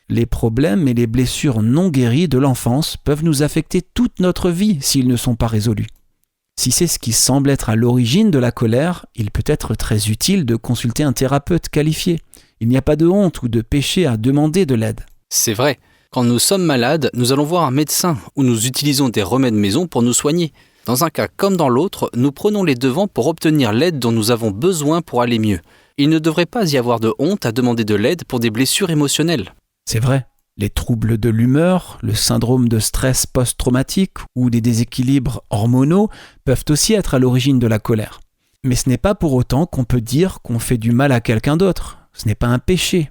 Les problèmes et les blessures non guéries de l'enfance peuvent nous affecter toute notre vie s'ils ne sont pas résolus. Si c'est ce qui semble être à l'origine de la colère, il peut être très utile de consulter un thérapeute qualifié. Il n'y a pas de honte ou de péché à demander de l'aide. C'est vrai. Quand nous sommes malades, nous allons voir un médecin ou nous utilisons des remèdes maison pour nous soigner. Dans un cas comme dans l'autre, nous prenons les devants pour obtenir l'aide dont nous avons besoin pour aller mieux. Il ne devrait pas y avoir de honte à demander de l'aide pour des blessures émotionnelles. C'est vrai. Les troubles de l'humeur, le syndrome de stress post-traumatique ou des déséquilibres hormonaux peuvent aussi être à l'origine de la colère. Mais ce n'est pas pour autant qu'on peut dire qu'on fait du mal à quelqu'un d'autre. Ce n'est pas un péché.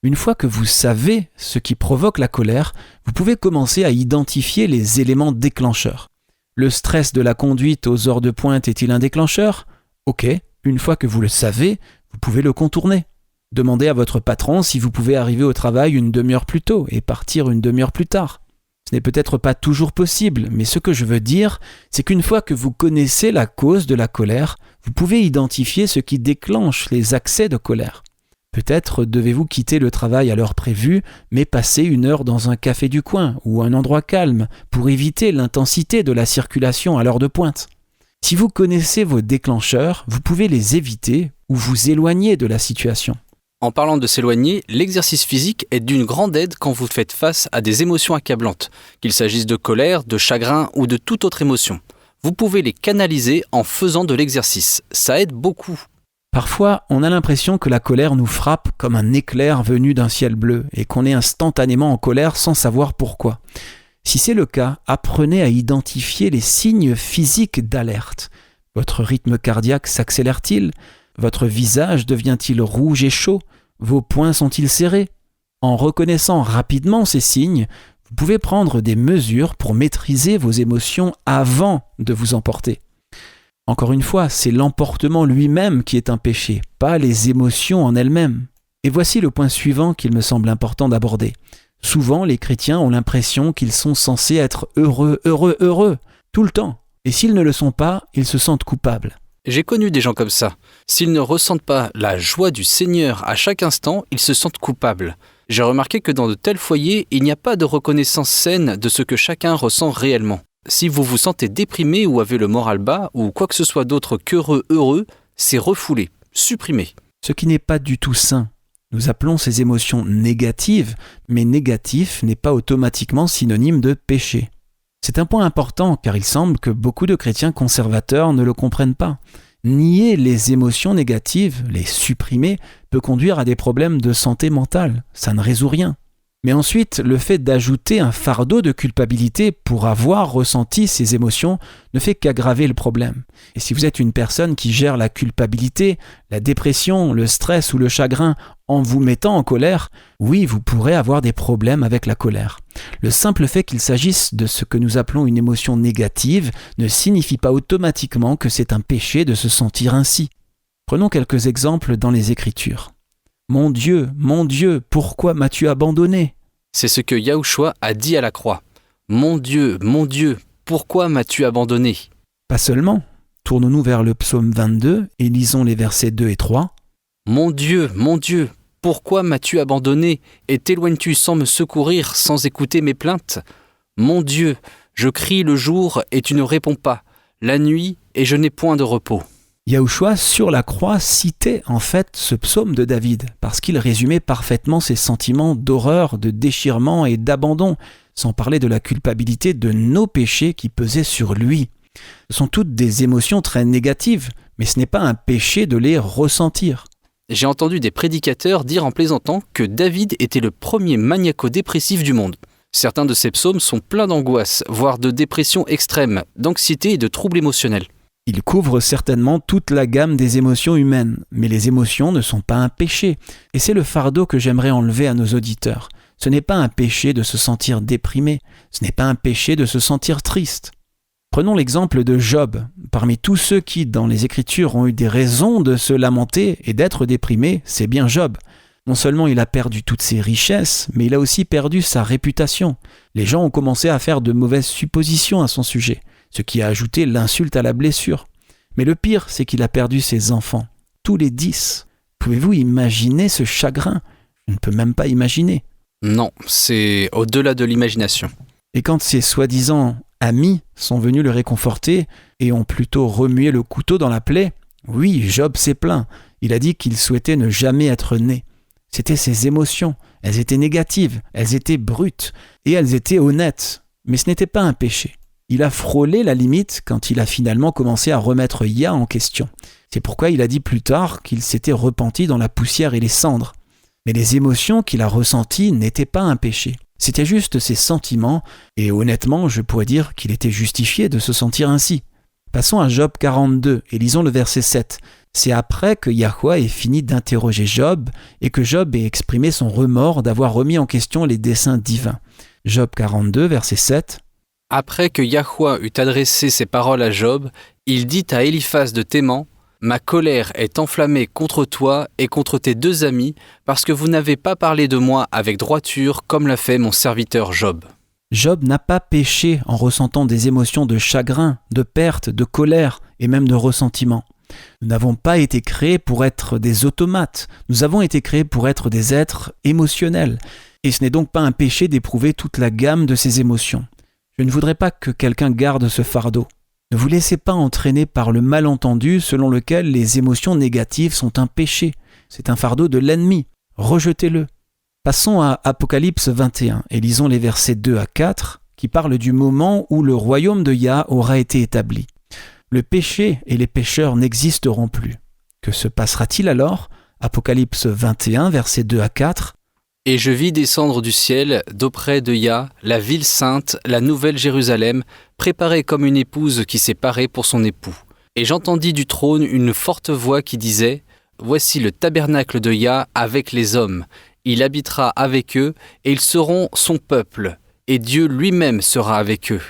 Une fois que vous savez ce qui provoque la colère, vous pouvez commencer à identifier les éléments déclencheurs. Le stress de la conduite aux heures de pointe est-il un déclencheur? Ok, une fois que vous le savez, vous pouvez le contourner. Demandez à votre patron si vous pouvez arriver au travail une demi-heure plus tôt et partir une demi-heure plus tard. Ce n'est peut-être pas toujours possible, mais ce que je veux dire, c'est qu'une fois que vous connaissez la cause de la colère, vous pouvez identifier ce qui déclenche les accès de colère. Peut-être devez-vous quitter le travail à l'heure prévue, mais passer une heure dans un café du coin ou un endroit calme pour éviter l'intensité de la circulation à l'heure de pointe. Si vous connaissez vos déclencheurs, vous pouvez les éviter ou vous éloigner de la situation. En parlant de s'éloigner, l'exercice physique est d'une grande aide quand vous faites face à des émotions accablantes, qu'il s'agisse de colère, de chagrin ou de toute autre émotion. Vous pouvez les canaliser en faisant de l'exercice. Ça aide beaucoup. Parfois, on a l'impression que la colère nous frappe comme un éclair venu d'un ciel bleu et qu'on est instantanément en colère sans savoir pourquoi. Si c'est le cas, apprenez à identifier les signes physiques d'alerte. Votre rythme cardiaque s'accélère-t-il? Votre visage devient-il rouge et chaud? Vos poings sont-ils serrés? En reconnaissant rapidement ces signes, vous pouvez prendre des mesures pour maîtriser vos émotions avant de vous emporter. Encore une fois, c'est l'emportement lui-même qui est un péché, pas les émotions en elles-mêmes. Et voici le point suivant qu'il me semble important d'aborder. Souvent, les chrétiens ont l'impression qu'ils sont censés être heureux, tout le temps. Et s'ils ne le sont pas, ils se sentent coupables. J'ai connu des gens comme ça. S'ils ne ressentent pas la joie du Seigneur à chaque instant, ils se sentent coupables. J'ai remarqué que dans de tels foyers, il n'y a pas de reconnaissance saine de ce que chacun ressent réellement. Si vous vous sentez déprimé ou avez le moral bas ou quoi que ce soit d'autre qu'heureux, c'est refoulé, supprimé. Ce qui n'est pas du tout sain. Nous appelons ces émotions négatives, mais négatif n'est pas automatiquement synonyme de péché. C'est un point important car il semble que beaucoup de chrétiens conservateurs ne le comprennent pas. Nier les émotions négatives, les supprimer, peut conduire à des problèmes de santé mentale. Ça ne résout rien. Mais ensuite, le fait d'ajouter un fardeau de culpabilité pour avoir ressenti ces émotions ne fait qu'aggraver le problème. Et si vous êtes une personne qui gère la culpabilité, la dépression, le stress ou le chagrin en vous mettant en colère, oui, vous pourrez avoir des problèmes avec la colère. Le simple fait qu'il s'agisse de ce que nous appelons une émotion négative ne signifie pas automatiquement que c'est un péché de se sentir ainsi. Prenons quelques exemples dans les Écritures. Mon Dieu, pourquoi m'as-tu abandonné? C'est ce que Yahushua a dit à la croix. Mon Dieu, pourquoi m'as-tu abandonné? Pas seulement. Tournons-nous vers le psaume 22 et lisons les versets 2 et 3. Mon Dieu, Pourquoi m'as-tu abandonné et t'éloignes-tu sans me secourir, sans écouter mes plaintes ? Mon Dieu, je crie le jour et tu ne réponds pas, la nuit et je n'ai point de repos. Yahushua, sur la croix, citait en fait ce psaume de David, parce qu'il résumait parfaitement ses sentiments d'horreur, de déchirement et d'abandon, sans parler de la culpabilité de nos péchés qui pesaient sur lui. Ce sont toutes des émotions très négatives, mais ce n'est pas un péché de les ressentir. J'ai entendu des prédicateurs dire en plaisantant que David était le premier maniaco-dépressif du monde. Certains de ces psaumes sont pleins d'angoisse, voire de dépression extrême, d'anxiété et de troubles émotionnels. Il couvre certainement toute la gamme des émotions humaines, mais les émotions ne sont pas un péché. Et c'est le fardeau que j'aimerais enlever à nos auditeurs. Ce n'est pas un péché de se sentir déprimé, ce n'est pas un péché de se sentir triste. Prenons l'exemple de Job. Parmi tous ceux qui, dans les Écritures, ont eu des raisons de se lamenter et d'être déprimés, c'est bien Job. Non seulement il a perdu toutes ses richesses, mais il a aussi perdu sa réputation. Les gens ont commencé à faire de mauvaises suppositions à son sujet, ce qui a ajouté l'insulte à la blessure. Mais le pire, c'est qu'il a perdu ses enfants, tous les 10. Pouvez-vous imaginer ce chagrin ? Je ne peux même pas imaginer. Non, c'est au-delà de l'imagination. Et quand ses soi-disant amis sont venus le réconforter et ont plutôt remué le couteau dans la plaie, oui, Job s'est plaint. Il a dit qu'il souhaitait ne jamais être né. C'était ses émotions. Elles étaient négatives, elles étaient brutes et elles étaient honnêtes. Mais ce n'était pas un péché. Il a frôlé la limite quand il a finalement commencé à remettre Yah en question. C'est pourquoi il a dit plus tard qu'il s'était repenti dans la poussière et les cendres. Mais les émotions qu'il a ressenties n'étaient pas un péché. C'était juste ses sentiments, et honnêtement, je pourrais dire qu'il était justifié de se sentir ainsi. Passons à Job 42 et lisons le verset 7. C'est après que Yahweh ait fini d'interroger Job et que Job ait exprimé son remords d'avoir remis en question les desseins divins. Job 42, verset 7. Après que Yahweh eut adressé ces paroles à Job, il dit à Éliphaz de Théman, « Ma colère est enflammée contre toi et contre tes 2 amis, parce que vous n'avez pas parlé de moi avec droiture, comme l'a fait mon serviteur Job. » Job n'a pas péché en ressentant des émotions de chagrin, de perte, de colère et même de ressentiment. Nous n'avons pas été créés pour être des automates, nous avons été créés pour être des êtres émotionnels. Et ce n'est donc pas un péché d'éprouver toute la gamme de ces émotions. Je ne voudrais pas que quelqu'un garde ce fardeau. Ne vous laissez pas entraîner par le malentendu selon lequel les émotions négatives sont un péché. C'est un fardeau de l'ennemi. Rejetez-le. Passons à Apocalypse 21 et lisons les versets 2 à 4 qui parlent du moment où le royaume de Yah aura été établi. Le péché et les pécheurs n'existeront plus. Que se passera-t-il alors ? Apocalypse 21, versets 2 à 4. Et je vis descendre du ciel, d'auprès de Yah, la ville sainte, la nouvelle Jérusalem, préparée comme une épouse qui s'est parée pour son époux. Et j'entendis du trône une forte voix qui disait « Voici le tabernacle de Yah avec les hommes. Il habitera avec eux, et ils seront son peuple, et Dieu lui-même sera avec eux.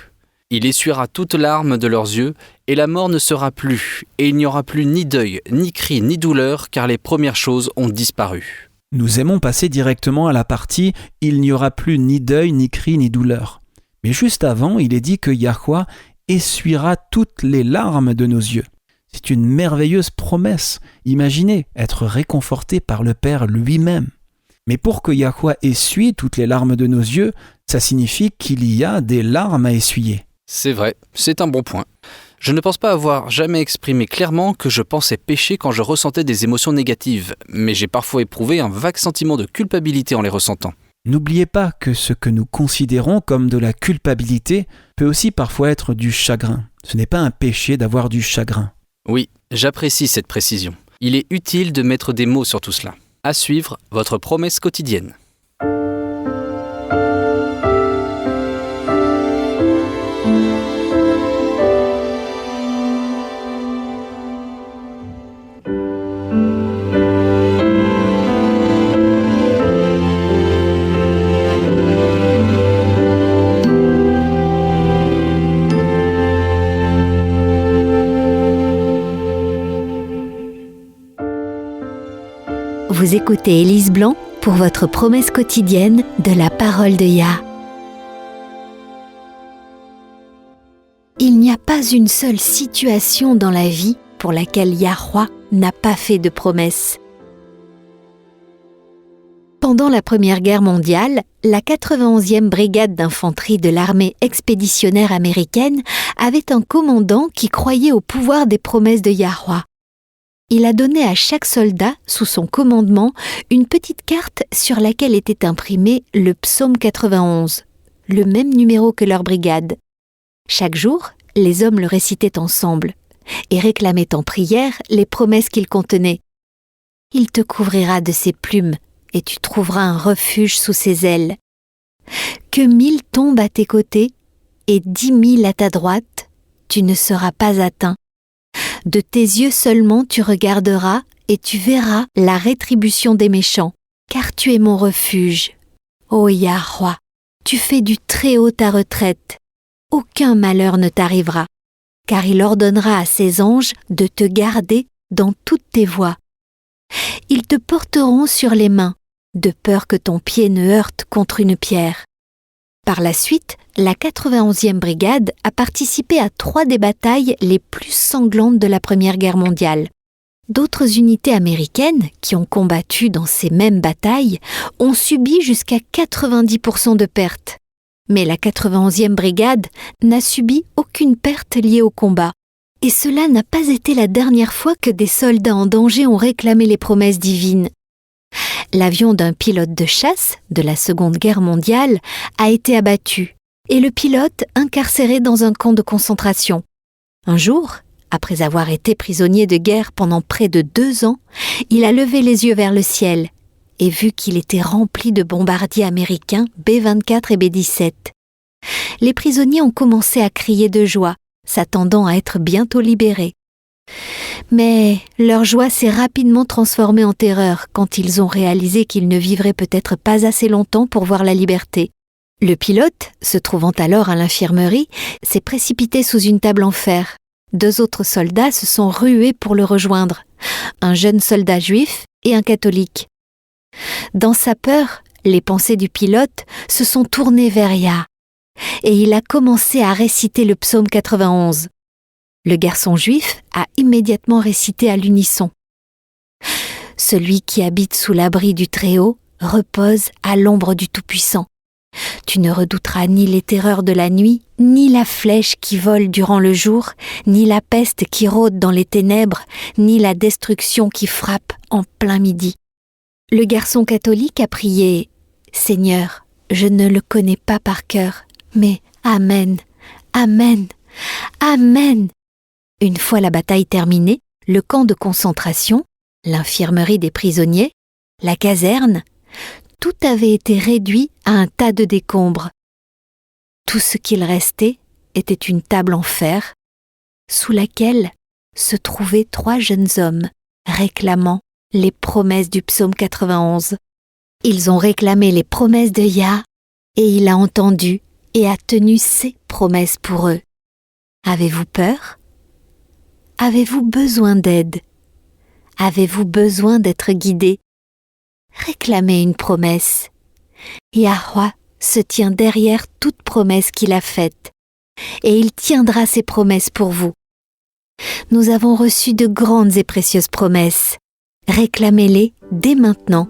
Il essuiera toute larme de leurs yeux, et la mort ne sera plus, et il n'y aura plus ni deuil, ni cri, ni douleur, car les premières choses ont disparu. » Nous aimons passer directement à la partie « Il n'y aura plus ni deuil, ni cri, ni douleur ». Mais juste avant, il est dit que Yahweh essuiera toutes les larmes de nos yeux. C'est une merveilleuse promesse. Imaginez être réconforté par le Père lui-même. Mais pour que Yahweh essuie toutes les larmes de nos yeux, ça signifie qu'il y a des larmes à essuyer. C'est vrai, c'est un bon point. Je ne pense pas avoir jamais exprimé clairement que je pensais pécher quand je ressentais des émotions négatives, mais j'ai parfois éprouvé un vague sentiment de culpabilité en les ressentant. N'oubliez pas que ce que nous considérons comme de la culpabilité peut aussi parfois être du chagrin. Ce n'est pas un péché d'avoir du chagrin. Oui, j'apprécie cette précision. Il est utile de mettre des mots sur tout cela. À suivre, votre promesse quotidienne. Vous écoutez Élise Blanc pour votre promesse quotidienne de la parole de Yah. Il n'y a pas une seule situation dans la vie pour laquelle Yahweh n'a pas fait de promesse. Pendant la Première Guerre mondiale, la 91e brigade d'infanterie de l'armée expéditionnaire américaine avait un commandant qui croyait au pouvoir des promesses de Yahweh. Il a donné à chaque soldat, sous son commandement, une petite carte sur laquelle était imprimé le psaume 91, le même numéro que leur brigade. Chaque jour, les hommes le récitaient ensemble et réclamaient en prière les promesses qu'il contenait. « Il te couvrira de ses plumes et tu trouveras un refuge sous ses ailes. Que 1000 tombent à tes côtés et 10 000 à ta droite, tu ne seras pas atteint. De tes yeux seulement tu regarderas et tu verras la rétribution des méchants, car tu es mon refuge. Ô Yahweh, tu fais du Très-Haut ta retraite. Aucun malheur ne t'arrivera, car il ordonnera à ses anges de te garder dans toutes tes voies. Ils te porteront sur les mains, de peur que ton pied ne heurte contre une pierre. » Par la suite, la 91e brigade a participé à 3 des batailles les plus sanglantes de la Première Guerre mondiale. D'autres unités américaines, qui ont combattu dans ces mêmes batailles, ont subi jusqu'à 90% de pertes. Mais la 91e brigade n'a subi aucune perte liée au combat. Et cela n'a pas été la dernière fois que des soldats en danger ont réclamé les promesses divines. L'avion d'un pilote de chasse de la Seconde Guerre mondiale a été abattu et le pilote incarcéré dans un camp de concentration. Un jour, après avoir été prisonnier de guerre pendant près de 2 ans, il a levé les yeux vers le ciel et vu qu'il était rempli de bombardiers américains B-24 et B-17. Les prisonniers ont commencé à crier de joie, s'attendant à être bientôt libérés. Mais leur joie s'est rapidement transformée en terreur quand ils ont réalisé qu'ils ne vivraient peut-être pas assez longtemps pour voir la liberté. Le pilote, se trouvant alors à l'infirmerie, s'est précipité sous une table en fer. 2 autres soldats se sont rués pour le rejoindre, un jeune soldat juif et un catholique. Dans sa peur, les pensées du pilote se sont tournées vers Yah, et il a commencé à réciter le psaume 91. Le garçon juif a immédiatement récité à l'unisson. « Celui qui habite sous l'abri du Très-Haut repose à l'ombre du Tout-Puissant. Tu ne redouteras ni les terreurs de la nuit, ni la flèche qui vole durant le jour, ni la peste qui rôde dans les ténèbres, ni la destruction qui frappe en plein midi. » Le garçon catholique a prié « Seigneur, je ne le connais pas par cœur, mais Amen, Amen, Amen !» Une fois la bataille terminée, le camp de concentration, l'infirmerie des prisonniers, la caserne, tout avait été réduit à un tas de décombres. Tout ce qu'il restait était une table en fer, sous laquelle se trouvaient 3 jeunes hommes réclamant les promesses du psaume 91. Ils ont réclamé les promesses de Yah, et il a entendu et a tenu ses promesses pour eux. Avez-vous peur ? Avez-vous besoin d'aide ? Avez-vous besoin d'être guidé ? Réclamez une promesse. Yahweh se tient derrière toute promesse qu'il a faite, et il tiendra ses promesses pour vous. Nous avons reçu de grandes et précieuses promesses. Réclamez-les dès maintenant.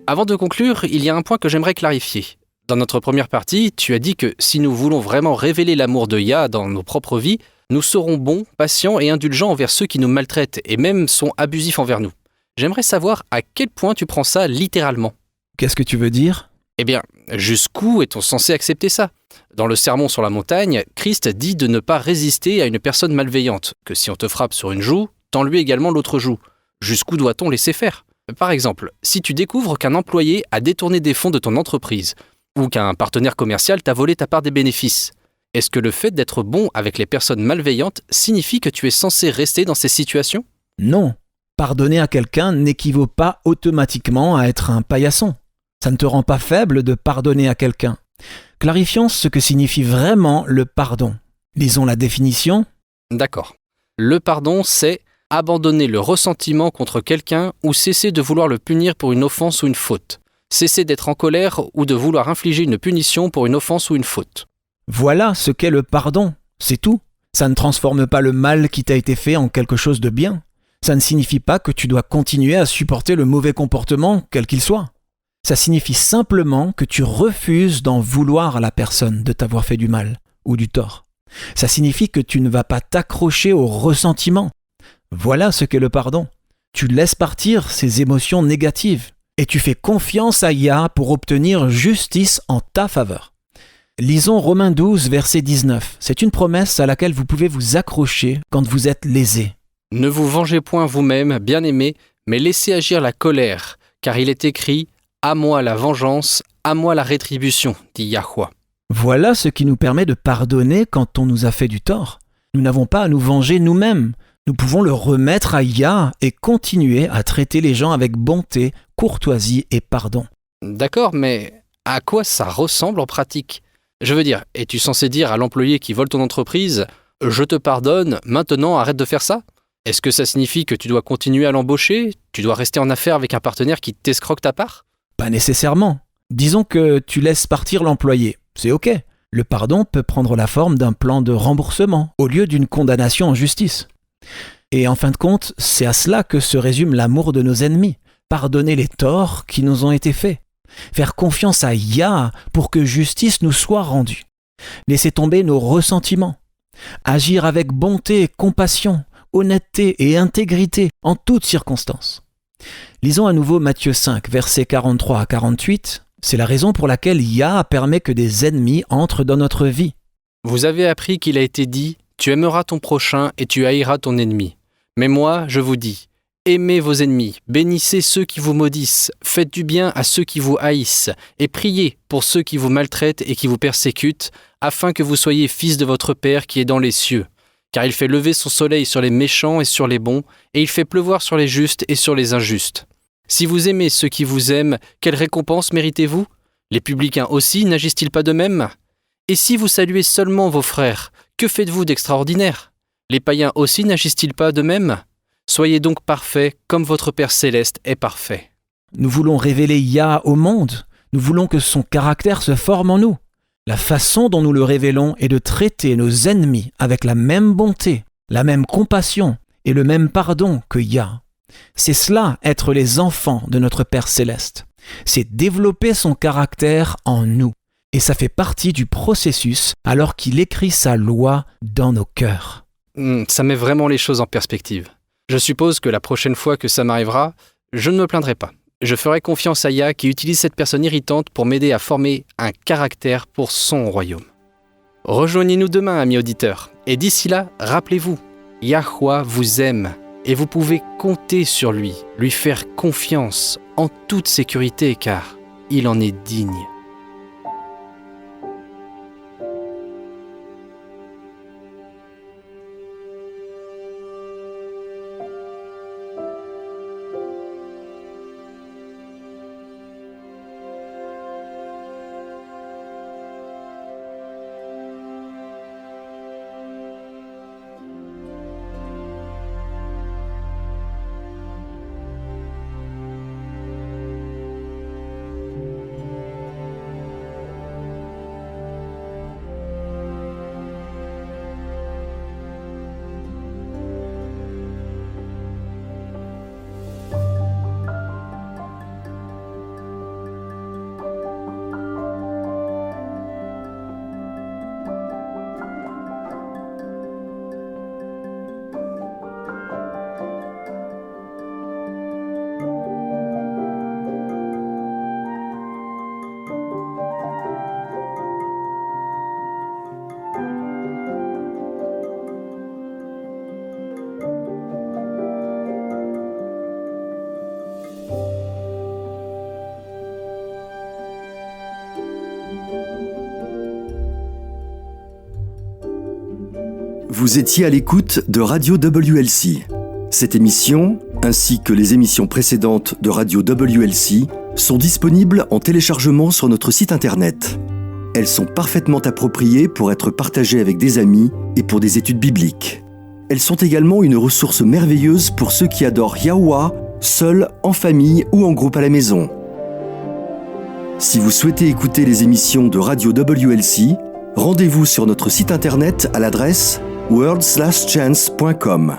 Avant de conclure, il y a un point que j'aimerais clarifier. Dans notre première partie, tu as dit que si nous voulons vraiment révéler l'amour de Yah dans nos propres vies, nous serons bons, patients et indulgents envers ceux qui nous maltraitent et même sont abusifs envers nous. J'aimerais savoir à quel point tu prends ça littéralement. Qu'est-ce que tu veux dire ? Eh bien, jusqu'où est-on censé accepter ça ? Dans le Sermon sur la montagne, Christ dit de ne pas résister à une personne malveillante, que si on te frappe sur une joue, tends-lui également l'autre joue. Jusqu'où doit-on laisser faire ? Par exemple, si tu découvres qu'un employé a détourné des fonds de ton entreprise ou qu'un partenaire commercial t'a volé ta part des bénéfices, Est-ce que le fait d'être bon avec les personnes malveillantes signifie que tu es censé rester dans ces situations ? Non, pardonner à quelqu'un n'équivaut pas automatiquement à être un paillasson. Ça ne te rend pas faible de pardonner à quelqu'un. Clarifions ce que signifie vraiment le pardon. Lisons la définition. D'accord. Le pardon, c'est abandonner le ressentiment contre quelqu'un ou cesser de vouloir le punir pour une offense ou une faute. Cesser d'être en colère ou de vouloir infliger une punition pour une offense ou une faute. Voilà ce qu'est le pardon, c'est tout. Ça ne transforme pas le mal qui t'a été fait en quelque chose de bien. Ça ne signifie pas que tu dois continuer à supporter le mauvais comportement, quel qu'il soit. Ça signifie simplement que tu refuses d'en vouloir à la personne de t'avoir fait du mal ou du tort. Ça signifie que tu ne vas pas t'accrocher au ressentiment. Voilà ce qu'est le pardon. Tu laisses partir ces émotions négatives et tu fais confiance à Yah pour obtenir justice en ta faveur. Lisons Romains 12, verset 19. C'est une promesse à laquelle vous pouvez vous accrocher quand vous êtes lésé. « Ne vous vengez point vous-même, bien-aimés, mais laissez agir la colère, car il est écrit « À moi la vengeance, à moi la rétribution », dit Yahweh. Voilà ce qui nous permet de pardonner quand on nous a fait du tort. Nous n'avons pas à nous venger nous-mêmes. Nous pouvons le remettre à Yah et continuer à traiter les gens avec bonté, courtoisie et pardon. D'accord, mais à quoi ça ressemble en pratique ? Je veux dire, es-tu censé dire à l'employé qui vole ton entreprise « Je te pardonne, maintenant arrête de faire ça » ? Est-ce que ça signifie que tu dois continuer à l'embaucher ? Tu dois rester en affaire avec un partenaire qui t'escroque ta part ? Pas nécessairement. Disons que tu laisses partir l'employé. C'est OK. Le pardon peut prendre la forme d'un plan de remboursement au lieu d'une condamnation en justice. Et en fin de compte, c'est à cela que se résume l'amour de nos ennemis. Pardonner les torts qui nous ont été faits. Faire confiance à Yah pour que justice nous soit rendue. Laisser tomber nos ressentiments. Agir avec bonté, compassion, honnêteté et intégrité en toutes circonstances. Lisons à nouveau Matthieu 5, versets 43 à 48. C'est la raison pour laquelle Yah permet que des ennemis entrent dans notre vie. Vous avez appris qu'il a été dit « Tu aimeras ton prochain et tu haïras ton ennemi ». Mais moi, je vous dis, aimez vos ennemis, bénissez ceux qui vous maudissent, faites du bien à ceux qui vous haïssent, et priez pour ceux qui vous maltraitent et qui vous persécutent, afin que vous soyez fils de votre Père qui est dans les cieux. Car il fait lever son soleil sur les méchants et sur les bons, et il fait pleuvoir sur les justes et sur les injustes. Si vous aimez ceux qui vous aiment, quelle récompense méritez-vous ? Les publicains aussi n'agissent-ils pas de même ? Et si vous saluez seulement vos frères, que faites-vous d'extraordinaire ? Les païens aussi n'agissent-ils pas de même ? Soyez donc parfaits comme votre Père céleste est parfait. Nous voulons révéler Yah au monde. Nous voulons que son caractère se forme en nous. La façon dont nous le révélons est de traiter nos ennemis avec la même bonté, la même compassion et le même pardon que Yah. C'est cela, être les enfants de notre Père céleste. C'est développer son caractère en nous. Et ça fait partie du processus alors qu'il écrit sa loi dans nos cœurs. Ça met vraiment les choses en perspective. Je suppose que la prochaine fois que ça m'arrivera, je ne me plaindrai pas. Je ferai confiance à Yah qui utilise cette personne irritante pour m'aider à former un caractère pour son royaume. Rejoignez-nous demain, amis auditeurs. Et d'ici là, rappelez-vous, Yahweh vous aime et vous pouvez compter sur lui faire confiance en toute sécurité car il en est digne. Vous étiez à l'écoute de Radio WLC. Cette émission, ainsi que les émissions précédentes de Radio WLC, sont disponibles en téléchargement sur notre site internet. Elles sont parfaitement appropriées pour être partagées avec des amis et pour des études bibliques. Elles sont également une ressource merveilleuse pour ceux qui adorent Yahuwah, seuls, en famille ou en groupe à la maison. Si vous souhaitez écouter les émissions de Radio WLC, rendez-vous sur notre site internet à l'adresse worldslastchance.com.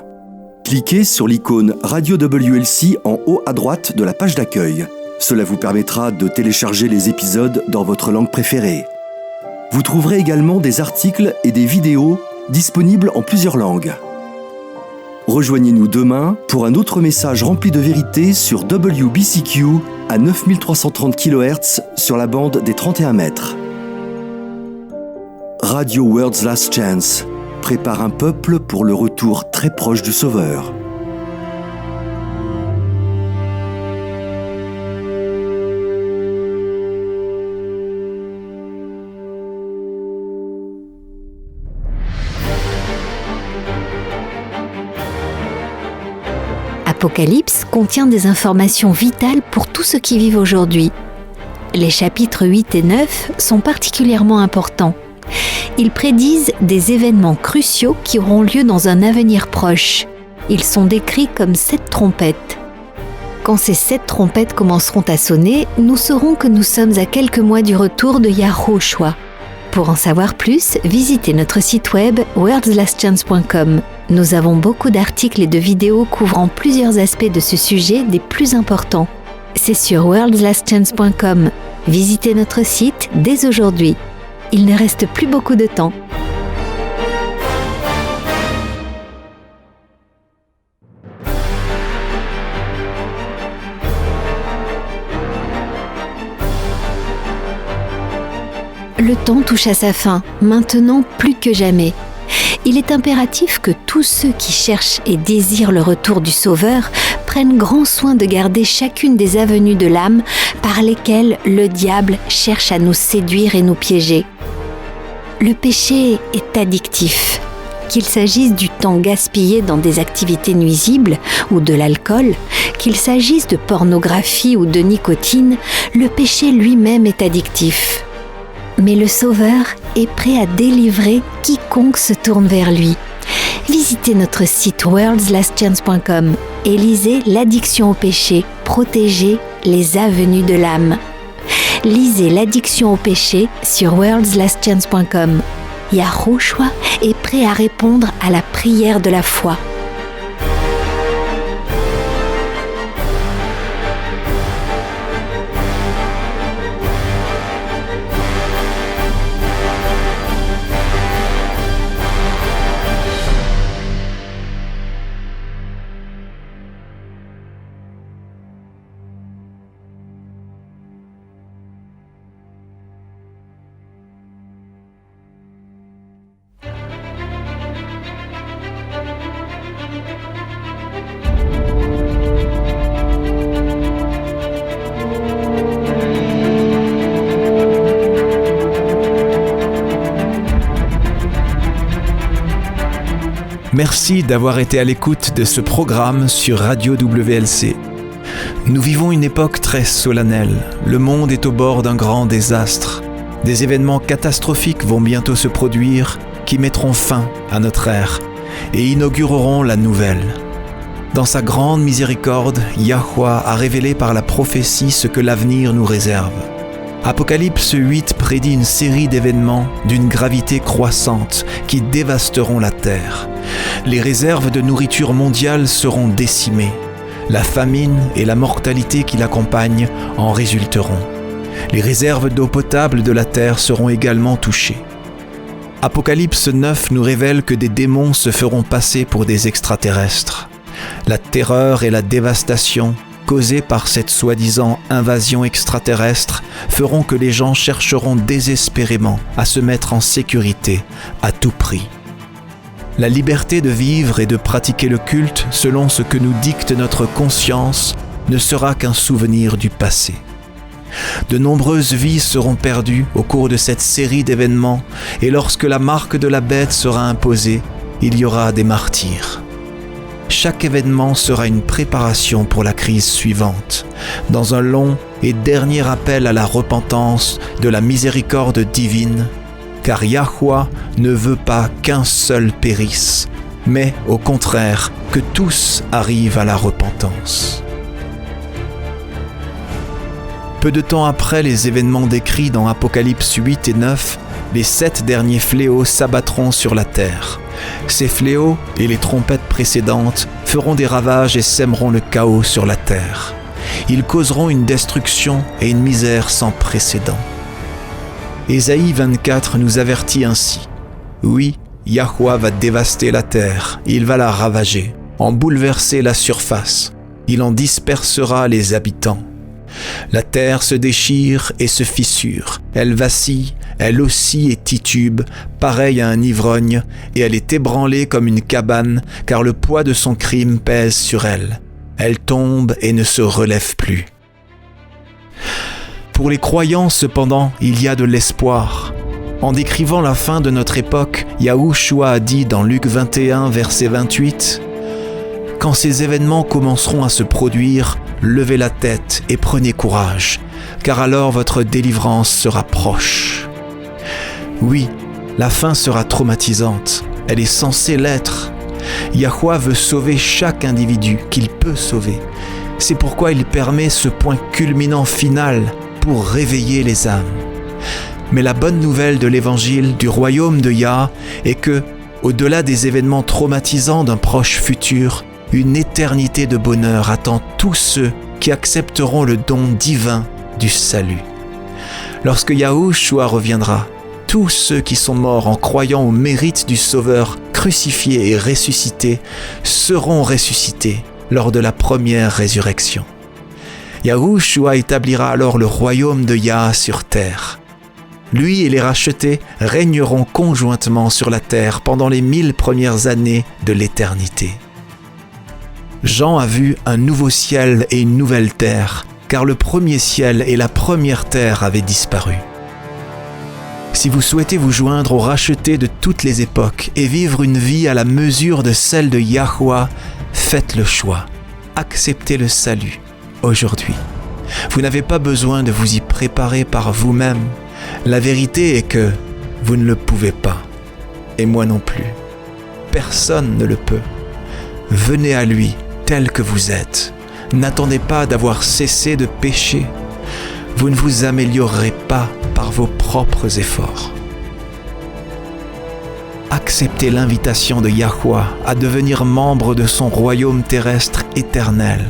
Cliquez sur l'icône Radio WLC en haut à droite de la page d'accueil. Cela vous permettra de télécharger les épisodes dans votre langue préférée. Vous trouverez également des articles et des vidéos disponibles en plusieurs langues. Rejoignez-nous demain pour un autre message rempli de vérité sur WBCQ à 9330 kHz sur la bande des 31 mètres. Radio World's Last Chance prépare un peuple pour le retour très proche du Sauveur. Apocalypse contient des informations vitales pour tous ceux qui vivent aujourd'hui. Les chapitres 8 et 9 sont particulièrement importants. Ils prédisent des événements cruciaux qui auront lieu dans un avenir proche. Ils sont décrits comme 7 trompettes. Quand ces 7 trompettes commenceront à sonner, nous saurons que nous sommes à quelques mois du retour de Yahushua. Pour en savoir plus, visitez notre site web worldslastchance.com. Nous avons beaucoup d'articles et de vidéos couvrant plusieurs aspects de ce sujet des plus importants. C'est sur worldslastchance.com. Visitez notre site dès aujourd'hui. Il ne reste plus beaucoup de temps. Le temps touche à sa fin, maintenant plus que jamais. Il est impératif que tous ceux qui cherchent et désirent le retour du Sauveur prennent grand soin de garder chacune des avenues de l'âme par lesquelles le diable cherche à nous séduire et nous piéger. Le péché est addictif. Qu'il s'agisse du temps gaspillé dans des activités nuisibles ou de l'alcool, qu'il s'agisse de pornographie ou de nicotine, le péché lui-même est addictif. Mais le Sauveur est prêt à délivrer quiconque se tourne vers lui. Visitez notre site worldslastchance.com et lisez l'addiction au péché, protégez les avenues de l'âme. Lisez l'addiction au péché sur worldslastchance.com. Yahushua est prêt à répondre à la prière de la foi. Merci d'avoir été à l'écoute de ce programme sur Radio WLC. Nous vivons une époque très solennelle. Le monde est au bord d'un grand désastre. Des événements catastrophiques vont bientôt se produire qui mettront fin à notre ère et inaugureront la nouvelle. Dans sa grande miséricorde, Yahuwah a révélé par la prophétie ce que l'avenir nous réserve. Apocalypse 8 prédit une série d'événements d'une gravité croissante qui dévasteront la terre. Les réserves de nourriture mondiale seront décimées. La famine et la mortalité qui l'accompagnent en résulteront. Les réserves d'eau potable de la terre seront également touchées. Apocalypse 9 nous révèle que des démons se feront passer pour des extraterrestres. La terreur et la dévastation causées par cette soi-disant invasion extraterrestre feront que les gens chercheront désespérément à se mettre en sécurité à tout prix. La liberté de vivre et de pratiquer le culte selon ce que nous dicte notre conscience ne sera qu'un souvenir du passé. De nombreuses vies seront perdues au cours de cette série d'événements et lorsque la marque de la bête sera imposée, il y aura des martyrs. Chaque événement sera une préparation pour la crise suivante, dans un long et dernier appel à la repentance de la miséricorde divine, car Yahweh ne veut pas qu'un seul périsse, mais au contraire que tous arrivent à la repentance. Peu de temps après les événements décrits dans Apocalypse 8 et 9, les 7 derniers fléaux s'abattront sur la terre. Ces fléaux et les trompettes précédentes feront des ravages et sèmeront le chaos sur la terre. Ils causeront une destruction et une misère sans précédent. Ésaïe 24 nous avertit ainsi. Oui, Yahweh va dévaster la terre, il va la ravager, en bouleverser la surface, il en dispersera les habitants. La terre se déchire et se fissure, elle vacille, elle oscille et titube, pareille à un ivrogne, et elle est ébranlée comme une cabane, car le poids de son crime pèse sur elle. Elle tombe et ne se relève plus. Pour les croyants, cependant, il y a de l'espoir. En décrivant la fin de notre époque, Yahushua a dit dans Luc 21, verset 28, « Quand ces événements commenceront à se produire, levez la tête et prenez courage, car alors votre délivrance sera proche. » Oui, la fin sera traumatisante, elle est censée l'être. Yahweh veut sauver chaque individu qu'il peut sauver. C'est pourquoi il permet ce point culminant final pour réveiller les âmes. Mais la bonne nouvelle de l'évangile du royaume de Yah est que, au-delà des événements traumatisants d'un proche futur, une éternité de bonheur attend tous ceux qui accepteront le don divin du salut. Lorsque Yahushua reviendra, tous ceux qui sont morts en croyant au mérite du Sauveur crucifié et ressuscité seront ressuscités lors de la première résurrection. Yahushua établira alors le royaume de Yah sur terre. Lui et les rachetés régneront conjointement sur la terre pendant les 1000 premières années de l'éternité. Jean a vu un nouveau ciel et une nouvelle terre, car le premier ciel et la première terre avaient disparu. Si vous souhaitez vous joindre aux rachetés de toutes les époques et vivre une vie à la mesure de celle de Yahweh, faites le choix. Acceptez le salut aujourd'hui. Vous n'avez pas besoin de vous y préparer par vous-même. La vérité est que vous ne le pouvez pas. Et moi non plus. Personne ne le peut. Venez à lui tel que vous êtes. N'attendez pas d'avoir cessé de pécher. Vous ne vous améliorerez pas par vos propres efforts. Acceptez l'invitation de Yahweh à devenir membre de son royaume terrestre éternel.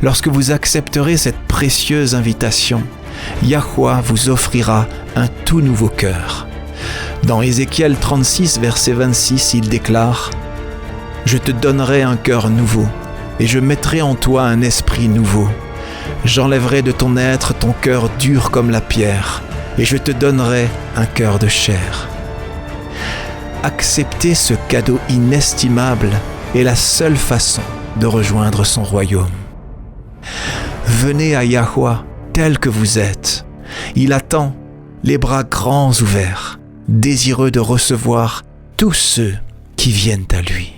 Lorsque vous accepterez cette précieuse invitation, Yahweh vous offrira un tout nouveau cœur. Dans Ézéchiel 36, verset 26, il déclare « Je te donnerai un cœur nouveau, et je mettrai en toi un esprit nouveau. J'enlèverai de ton être ton cœur dur comme la pierre, et je te donnerai un cœur de chair. » Accepter ce cadeau inestimable est la seule façon de rejoindre son royaume. Venez à Yahweh tel que vous êtes. Il attend, les bras grands ouverts, désireux de recevoir tous ceux qui viennent à lui.